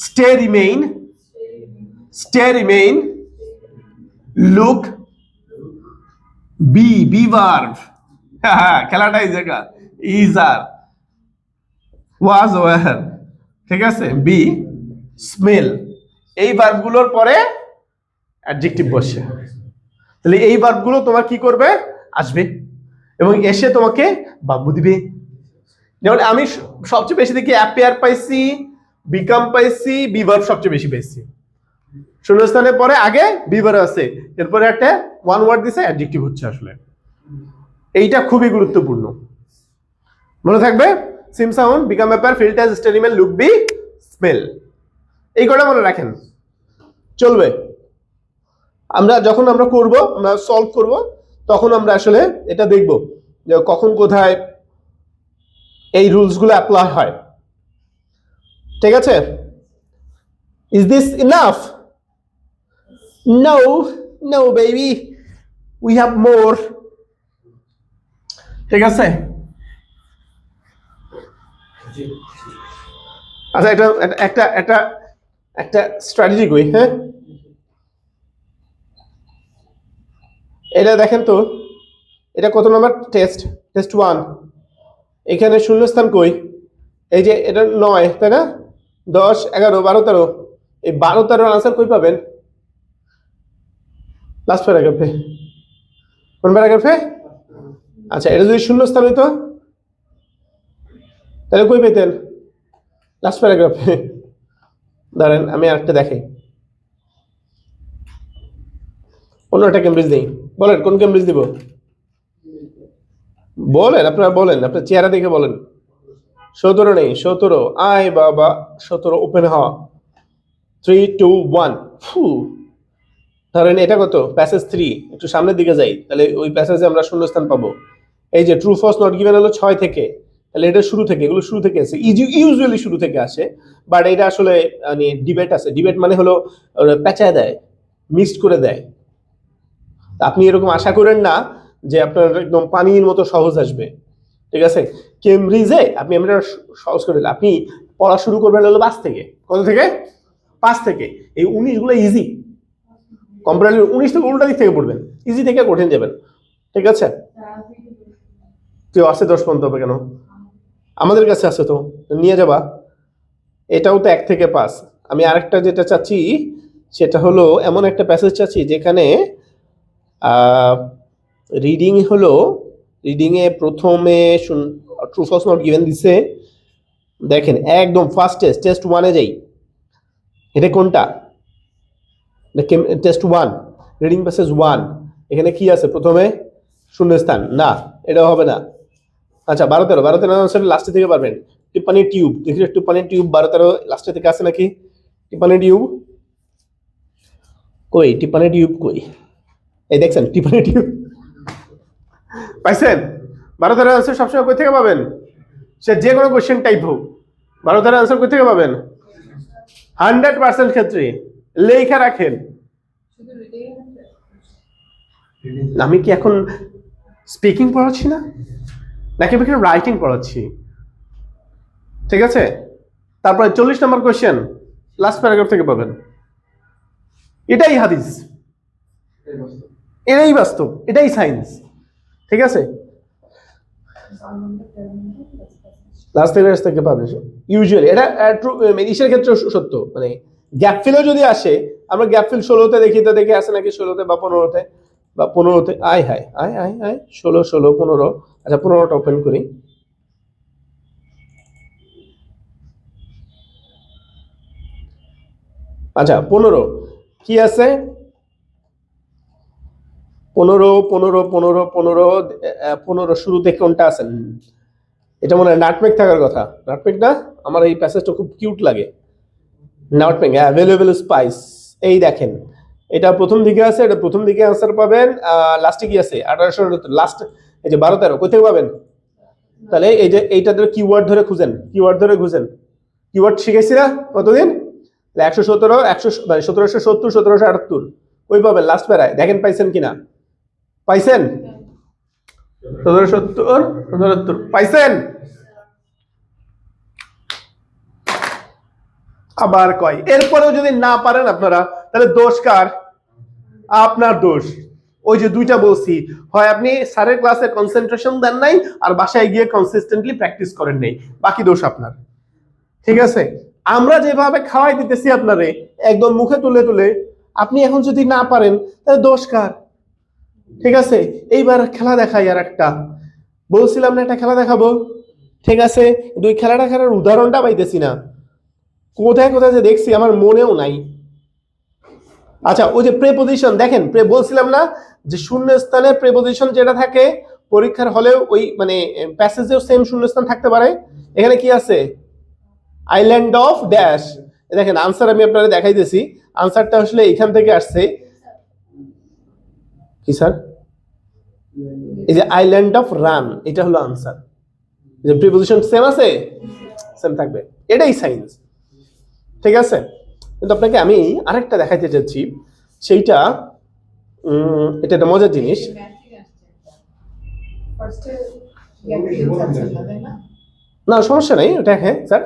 S1: stay remain, stay remain, look, be verb, খেলাটা এই জায়গা, is are, was were, ঠিক আছে, be, smell, এই ভার্বগুলোর পরে অ্যাডজেক্টিভ বসে। তাহলে এই ভার্বগুলো তোমার কি করবে? আসবে, এবং এসে তোমাকে বাম্বু দিবে। যেমন আমি সবচেয়ে বেশি দেখি অ্যাপিয়ার পাইছি, বিকাম পাইছি, বিভার্ব সবচেয়ে বেশি পাইছি। শূন্যস্থানের পরে আগে বিভার্ব আছে, এরপরে একটা ওয়ান ওয়ার্ড দিছে, অ্যাডজেক্টিভ হচ্ছে আসলে। এইটা খুবই গুরুত্বপূর্ণ, মনে থাকবে। Seem sound, become appear, feel taste, stay remain, look, be, smell, এই কটা মনে রাখেন, চলবে। আমরা যখন আমরা করব, আমরা সলভ করব, তখন আমরা আসলে এটা দেখব যে কখন কোথায় এই রুলসগুলো অ্যাপ্লাই হয়, ঠিক আছে। Is this enough? No, no baby, we have more, ঠিক আছে। আচ্ছা, এটা একটা একটা একটা স্ট্র্যাটেজি কই, হ্যাঁ, এটা দেখেন তো, এটা কত নম্বর টেস্ট? টেস্ট 1। এখানে শূন্যস্থান কই? এই যে এটা 9, তাই না? 10, 11, 12, 13, এই 12, 13 আনসার কই পাবেন? লাস্ট প্যারাগ্রাফে। কোন প্যারাগ্রাফে? আচ্ছা, এটা যদি শূন্যস্থান হইতো তাহলে কই পেতেন? লাস্ট প্যারাগ্রাফে। ধরেন আমি আরেকটা দেখাই, অন্য একটা কেমব্রিজ দেই, বলেন কোন কেমব্রিজ দিব? বলেন, আপনারা বলেন, আপনার চেহারা দেখে বলেন। 17 নেই, 17, আয় বাবা, 17 ওপেন হওয়া। 3, 2, 1, ফু। ধরেন এটা কত? প্যাসেজ 3, একটু সামনের দিকে যাই, তাহলে ওই প্যাসেজে আমরা শূন্যস্থান পাবো। এই যে ট্রু ফলস নট গিভেন হলো 6 থেকে, তাহলে এটা শুরু থেকে, এগুলো শুরু থেকে আসে, ইউজুয়ালি শুরু থেকে আসে, বাট এটা আসলে মানে ডিবেট আছে। ডিবেট মানে হলো পেঁচায় দেয়, মিক্সড করে দেয়। আপনি এরকম আশা করেন না যে আপনার একদম পানির মতো সহজ আসবে, ঠিক আছে। কেমব্রিজে আপনি আমরা সহজ করে দিলাম, আপনি পড়া শুরু করবেন হলো 5 থেকে। কত থেকে? 5 থেকে। এই 19 গুলো ইজি, কম্পারেটিভ 19 থেকে উল্টা দিক থেকে পড়বেন, ইজি থেকে কঠিন যাবেন, ঠিক আছে। কেউ আছে 10 পর্যন্ত হবে কেন? আমাদের কাছে আছে তো, নিয়ে যাবা। এটাও তো 1 থেকে 5। আমি আরেকটা যেটা চাচ্ছি সেটা হলো এমন একটা প্যাসেজ চাচ্ছি যেখানে রিডিং হলো, রিডিংয়ে প্রথমে ট্রু ফলস নট গিভেন দিছে। দেখেন একদম ফার্স্ট টেস্ট 1-এ যাই, এটা কোনটা? টেস্ট 1, রিডিং প্যাসেজ 1, এখানে কি আছে প্রথমে? শূন্যস্থান না, এটাও হবে না। আচ্ছা, 12, 13 আনসার লাস্টে থেকে পারবেন। টিপ্পানি টিউব, দেখি টিপ্পানি টিউব 12, 13 লাস্টে থেকে আছে নাকি? টিপ্পানি টিউব কই? টিপ্পানি টিউব কই? এই দেখছেন টিপনি টিপ পাইছেন? 12 আনসার সবসময় কই থেকে পাবেন? সে যে কোনো কোশ্চেন টাইপ হোক, 12 আনসার কই থেকে পাবেন? 100% ক্ষেত্রে লেখা রাখেন। আমি কি এখন স্পিকিং পড়াচ্ছি না, নাকি আমি রাইটিং পড়াচ্ছি? ঠিক আছে, তারপরে 40 নম্বর কোশ্চেন লাস্ট প্যারাগ্রাফ থেকে পাবেন। এটাই হাদিস, এটাই বাস্তব, এটাই সায়েন্স। ঠিক আছে, লাস্ট প্যারাগ্রাফ থেকে পাবেন ইউজুয়ালি। এটা ইসের ক্ষেত্রে সত্য, মানে গ্যাপ ফিলও যদি আসে, আমরা গ্যাপ ফিল 16তে দেখি, তো দেখে আসে নাকি 16তে বা 15তে বা 15তে। আয় হায় আয় আয় আয় 16 16 15। আচ্ছা 15টা ওপেন করি। আচ্ছা 15 কি আছে? 15 15 15 15 15 শুরুতে কোনটা আছে? এটা মনে হয় নাটমেগ থাকার কথা। নাটমেগ না? আমার এই প্যাসেজটা খুব কিউট লাগে। Nutmeg, available spice. এই দেখেন, এটা প্রথম দিকে আছে, এটা প্রথম দিকে আনসার পাবেন। লাস্টে কি আছে? 1800 লাস্ট, এই যে 12 13 কোথায় পাবেন? তাহলে এই যে এইটা ধরে কিওয়ার্ড ধরে খুঁজেন, কিওয়ার্ড ধরে খুঁজেন। কিওয়ার্ড শিখেছি না কতদিন? 117 100 মানে 1770 1778 ওই পাবেন লাস্ট প্যারায়। দেখেন পাইছেন কিনা? পাইছেন? 1770 1778 পাইছেন? আবার কয় এরপরেও যদি না পারেন আপনারা, তাহলে দোষ কার? আপনার দোষ। ওই যে দুইটা বলছি, হয় আপনি স্যারের ক্লাসে কনসেন্ট্রেশন দেন নাই, আর বাসায় গিয়ে কনসিস্টেন্টলি প্র্যাকটিস করেন নাই, বাকি দোষ আপনার। ঠিক আছে, আমরা যেভাবে খাওয়াই দিতেছি আপনারে একদম মুখে তুলে তুলে, আপনি এখন যদি না পারেন তাহলে দোষ কার? ঠিক আছে, এইবার খেলা দেখাই। আর একটা বলছিলাম না, একটা খেলা দেখাবো। ঠিক আছে, দুই খেলাটা খেলার উদাহরণটা পাইতেছি না, কোথায় কোথায় যে দেখছি আমার মনেও নাই। আচ্ছা ওই যে প্রেপোজিশন দেখেন, বলছিলাম না যে শূন্যস্থানে প্রেপোজিশন যেটা থাকে পরীক্ষার হলেও ওই মানে প্যাসেজেও সেম শূন্যস্থান থাকতে পারে। এখানে কি আছে? Island of dash. দেখেন আনসার আমি আপনাদের দেখাইতেছি, আনসারটা আসলে এখান থেকে আসছে। কি স্যার? এই যে আইল্যান্ড অফ রান, এটা হলো আনসার। যে প্রিপোজিশন সেম আছে, সেম থাকবে, এটাই সায়েন্স। ঠিক আছে, কিন্তু আপনাকে আমি আরেকটা দেখাইতে চাচ্ছি, সেইটা এটা একটা মজার জিনিস। না সমস্যা নেই, ওটা হ্যাঁ স্যার।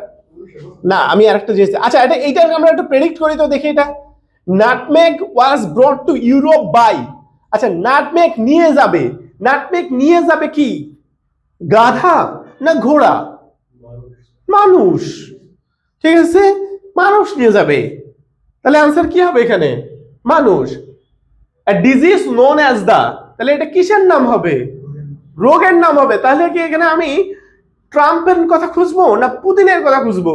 S1: না আমি আরেকটা জিনিস, আচ্ছা এটা এইটা আমরা একটু প্রেডিক্ট করি তো, দেখি এটা। Nutmeg was brought to Europe by. আচ্ছা নাটমেগ নিয়ে যাবে, নাটমেগ নিয়ে যাবে কি? গাধা না ঘোড়া? মানুষ। ঠিক আছে, মানুষ নিয়ে যাবে, তাহলে আনসার কি হবে এখানে? মানুষ। ডিজিজ নোন অ্যাজ দা, তাহলে এটা কিসের নাম হবে? রোগের নাম হবে। তাহলে কি এখানে আমি ট্রাম্পের কথা খুঁজবো না পুতিনের কথা খুঁজবো?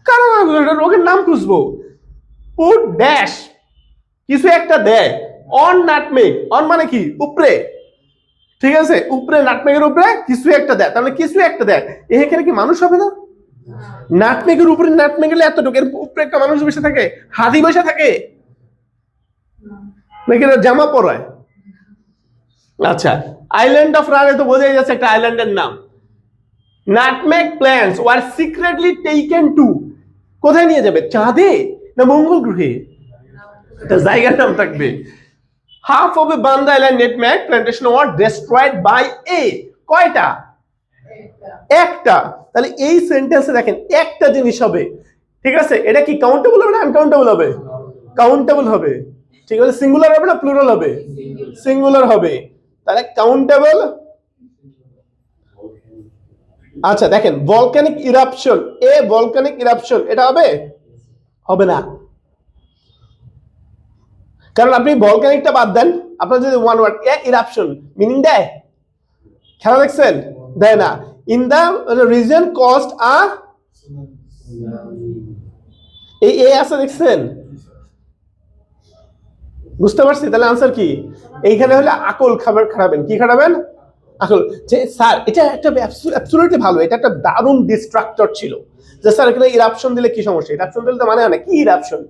S1: কারণ রোগের নাম খুঁজবো। পুট ড্যাশ, কিছু একটা দেয়, অন নাটমেগ। অন মানে কি? উপরে। ঠিক আছে, উপরে, নাটমেগের উপরে কিছু একটা দেয়, তাহলে কিছু একটা দেয়, এখানে কি মানুষ হবে না? নাটমেগের উপরে, নাটমেগের এতটুকু, এর উপরে একটা মানুষ বসে থাকে, হাতি বসে থাকে নাকি জামা পরায়? আচ্ছা আইল্যান্ড অফ রানে তো বোঝাই যাচ্ছে একটা আইল্যান্ডের নাম। Nutmeg plants were secretly taken to, কোথায় নিয়ে যাবে? চাঁদে না মঙ্গল গ্রহে? এটা জায়গার নাম থাকবে। Half of a Banda island nutmeg plantation were destroyed by a. কয়টা? একটা। তাহলে এই সেন্টেন্সে দেখেন একটা জিনিস হবে। ঠিক আছে, এটা কি কাউন্টেবল হবে না আনকাউন্টেবল হবে? কাউন্টেবল হবে। ঠিক আছে, সিঙ্গুলার হবে না প্লুরাল হবে? সিঙ্গুলার হবে। তাহলে কাউন্টেবল। আচ্ছা দেখেন ভলক্যানিক ইরাপশন, এ ভলক্যানিক ইরাপশন, এটা হবে? হবে না, কারণ আপনি ভলক্যানিকটা বাদ দেন, আপনার যদি ওয়ান ওয়ার্ড এ ইরাপশন মিনিং দেয়? খেলা দেখছেন? দেয় না। ইন দা রিজন কস্ট আ, এই এ আছে দেখছেন? বুঝতে পারছি, তাহলে আনসার কি? এইখানে হলে আকল খারাবেন। কি খারাবেন? আকল। যে স্যার এটা একটা অ্যাবসলিউটলি ভালো, এটা একটা দারুণ ডিস্ট্রাক্টর ছিল, যে স্যার এখানে ইরাপশন দিলে কি সমস্যা? ইরাপশন দিলে তো মানে হয় না, কি ইরাপশন?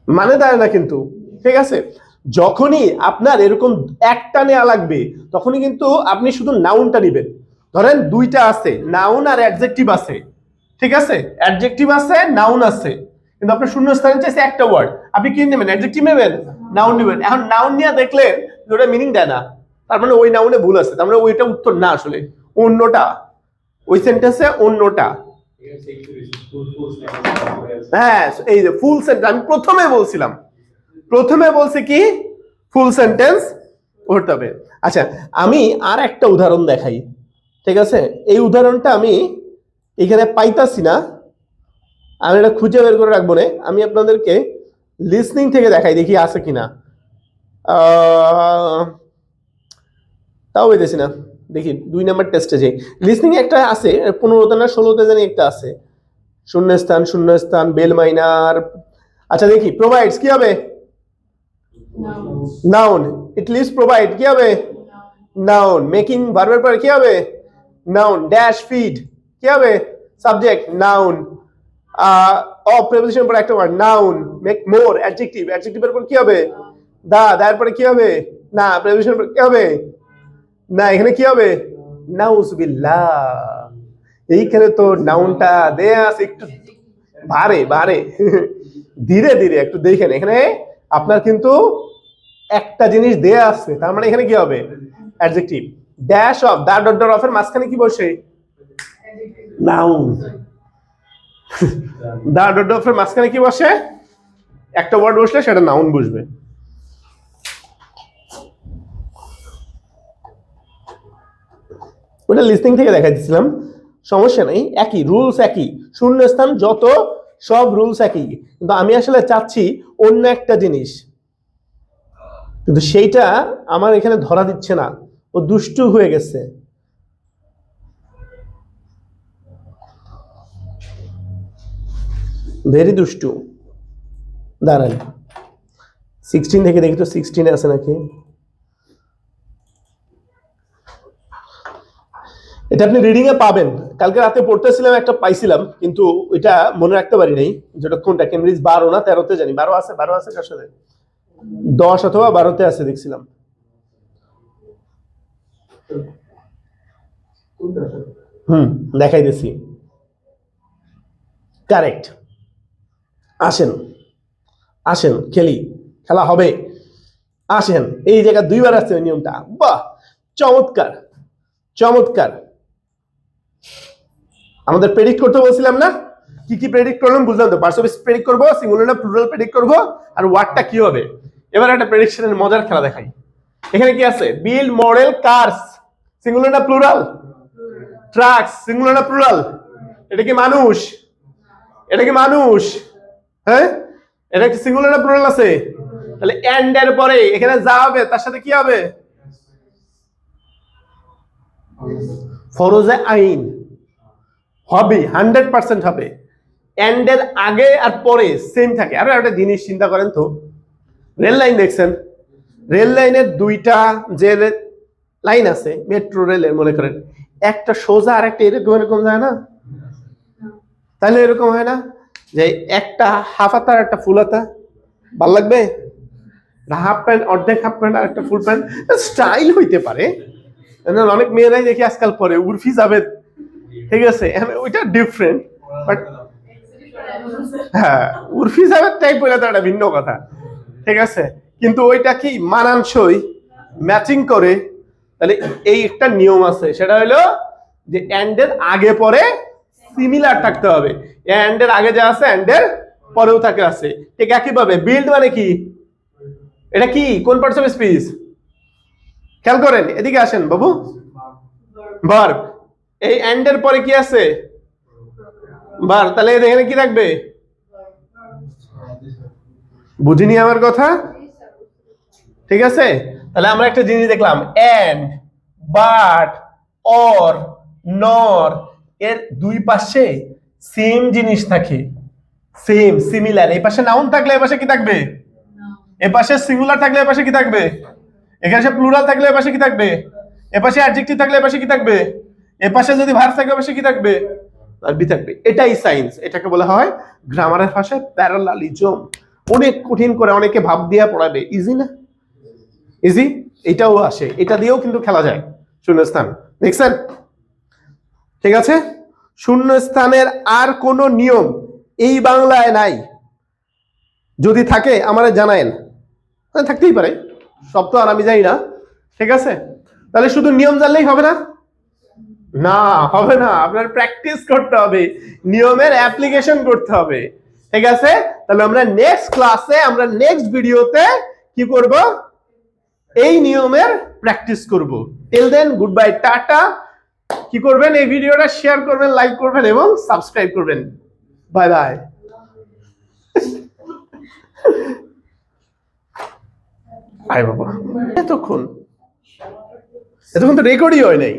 S1: মানে দেয় না কিন্তু, ঠিক আছে। যখনই আপনার এরকম একটা নেওয়া লাগবে তখনই কিন্তু আপনি শুধু নাউনটা নেবেন। ধরেন দুইটা আছে, নাউন আর অ্যাডজেক্টিভ আছে, ঠিক আছে, অ্যাডজেক্টিভ আছে নাউন আছে, কিন্তু আপনার শূন্য স্থানে চাইছে একটা ওয়ার্ড, আপনি কি নেবেন? অ্যাডজেক্টিভ নেবেন, নাউন নেবেন। এখন নাউন নিয়ে দেখলেন ওটা মিনিং দেয় না, তার মানে ওই নাউনে ভুল আছে, তার মানে ওইটা উত্তর না, আসলে অন্যটা, ওই সেন্টেন্সে অন্যটা। হ্যাঁ, এই যে ফুল সেন্টেন্স আমি প্রথমে বলছি কি ফুল সেন্টেন্স পড়তে হবে। আচ্ছা, আমি আর একটা উদাহরণ দেখাই, ঠিক আছে। এই উদাহরণটা আমি এখানে পাইতাছি না, আমি এটা খুঁজে বের করে রাখবো না, আমি আপনাদেরকে লিসনিং থেকে দেখাই, দেখি আছে কিনা। তাও পেতেছি না, দেখি 2 নাম্বার টেস্টে যাই। লিসনিং একটা আছে 15তে না 16তে জানি একটা আছে, শূন্যস্থান বেল মাইনার। আচ্ছা দেখি, প্রোভাইডস কি হবে? নাউন। ইট লিভস প্রোভাইড কি হবে? নাউন। মেকিং ভার্বের পরে কি হবে? নাউন। ড্যাশ ফিড কি হবে? Subject, noun. প্রেপোজিশন পরে একটা word, noun. Make more, adjective, অ্যাডজেক্টিভের পর কি হবে? দায়ের পরে কি হবে? না, প্রেপোজিশন পরে কি হবে? না, এখানে কি হবে? নাউজুবিল্লাহ। এইখানে তো নাউনটা দেয়া আছে একটু বারে ধীরে ধীরে একটু দেখেন, এখানে আপনার কিন্তু একটা জিনিস দেয়া আছে, তার মানে এখানে কি হবে? Adjective. Dash of, the dot dot অফের মাঝখানে কি বসে? নাউন। দা ডট ডট অফের মাঝখানে কি বসে? একটা ওয়ার্ড বসলে সেটা নাউন বসবে। ওটা লিস্টিং থেকে দেখাই দিচ্ছিলাম, সমস্যা নেই, একই রুলস, একই শূন্যস্থান যত সব রুলস একই, কিন্তু আমি আসলে চাচ্ছি অন্য একটা জিনিস, কিন্তু সেইটা আমার এখানে ধরা দিচ্ছে না, ও দুষ্টু হয়ে গেছে। ভেরি দুষ্টু। দাঁড়ান 16 থেকে দেখি তো 16 আছে নাকি। এটা আপনি রিডিং এ পাবেন, কালকে রাতে পড়তেছিলাম একটা পাইছিলাম, কিন্তু এটা মনে রাখতে পারি নাই যেটা কোনটা। কেমব্রিজ 12 না 13তে জানি, 12 আছে, 12 আছে কার সাথে? 10 অথবা 12তে আছে দেখছিলাম। দেখাই দিছি। কারেক্ট। আসেন আসেন খেলি, খেলা হবে, আসেন। এই জায়গা 2বার আসছে নিয়মটা, বাহ চমৎকার চমৎকার। আমাদের প্রেডিক্ট করতে বলছিলাম না, কি কি প্রেডিক্ট করলাম বুঝলাম তো। পার্টস অফ স্পিচ প্রেডিক্ট করবো, সিঙ্গুলার না প্লুরাল প্রেডিক্ট করবো, আর ওয়ার্ডটা কি হবে। এবার একটা প্রেডিকশনের মজার খেলা দেখাই। এখানে কি আছে? বিল্ড মডেল কার্স, সিঙ্গুলার না প্লুরাল? ট্রাকস, সিঙ্গুলার না প্লুরাল? এটা কি মানুষ? এটা কি মানুষ? হ্যাঁ, এটা কি সিঙ্গুলার না প্লুরাল আছে? তাহলে এন্ড এর পরে এখানে যা হবে তার সাথে কি হবে? ফরজে আইন হবে, 100% হবে। এন্ড এর আগে আর পরে সেম থাকে। আরো একটা জিনিস চিন্তা করেন তো, রেল লাইন দেখছেন? রেল লাইনের 2টা যে লাইন আছে মেট্রো রেলের, মনে করেন একটা সোজা আর একটা এরকম এরকম যায় না? তাহলে এরকম হয় না যে একটা হাফ হাতা আর একটা ফুল হাতা? ভাল লাগবে? হাফ প্যান্ট, অর্ধেক হাফ প্যান্ট আর একটা ফুল প্যান্ট, স্টাইল হইতে পারে। অনেক মেয়েরাই দেখি আজকাল পরে উর্ফি যাবে, ঠিক আছে, ওইটা ডিফারেন্ট, বাট হ্যাঁ উর্ফি যাবে টাইপ বলে তো একটা ভিন্ন কথা, ঠিক আছে। কিন্তু ওইটা কি মানানসই, ম্যাচিং করে? তাহলে এই একটা নিয়ম আছে, সেটা হলো যে এন্ডের আগে পরে সিমিলার থাকতে হবে। এন্ডের আগে যা আছে এন্ডের পরেও থাকে আছে, ঠিক একইভাবে বিল্ড মানে কি? এটা কি কোন পার্টস অফ স্পিচ? খেয়াল করেন, এদিকে আসেন বাবু। ভার্ব। এই এন্ডের পরে কি আছে? ভার্ব। তাহলে এখানে কি থাকবে? বুঝিনি আমার কথা? ঠিক আছে, তাহলে আমরা একটা জিনিস দেখলাম, এন্ড, বাট, অর, নর এর 2 পাশে সেম জিনিস থাকে, সেম সিমিলার। এই পাশে নাউন থাকলে এই পাশে কি থাকবে? এ পাশে সিঙ্গুলার থাকলে এ পাশে কি থাকবে? এখানে প্লুরাল থাকলে এ পাশে কি থাকবে? এ পাশে অ্যাডজেক্টিভ থাকলে এ পাশে কি থাকবে? এ পাশে যদি ভার্ব থাকে এ পাশে কি থাকবে? ভার্ব থাকবে। এটাই সায়েন্স, এটাকে বলা হয় গ্রামারের ভাষায় প্যারালালিজম। অনেক কঠিন করে অনেকে ভাব দিয়ে পড়াবে, ইজি না? ইজি। এটাও আসে, এটা দিয়েও কিন্তু খেলা যায় শূন্যস্থান। দেখছেন? ঠিক আছে, শূন্যস্থানের আর কোনো নিয়ম এই বাংলায় নাই। যদি থাকে আমারে জানায়েন, থাকতেই পারে, সব তো আর আমি জানি না। ঠিক আছে, তাহলে শুধু নিয়ম জানলেই হবে না? না, হবে না, আপনার প্র্যাকটিস করতে হবে, নিয়মের অ্যাপ্লিকেশন করতে হবে। ঠিক আছে, তাহলে আমরা নেক্সট ক্লাসে, আমরা নেক্সট ভিডিওতে কি করব? এই নিয়মের প্র্যাকটিস করব। Till then, good bye, tata. কি করবেন? এই ভিডিওটা শেয়ার করবেন, লাইক করবেন এবং সাবস্ক্রাইব করবেন। Bye bye. আয় বাবা, এতক্ষণ তো রেকর্ডই হয় নাই।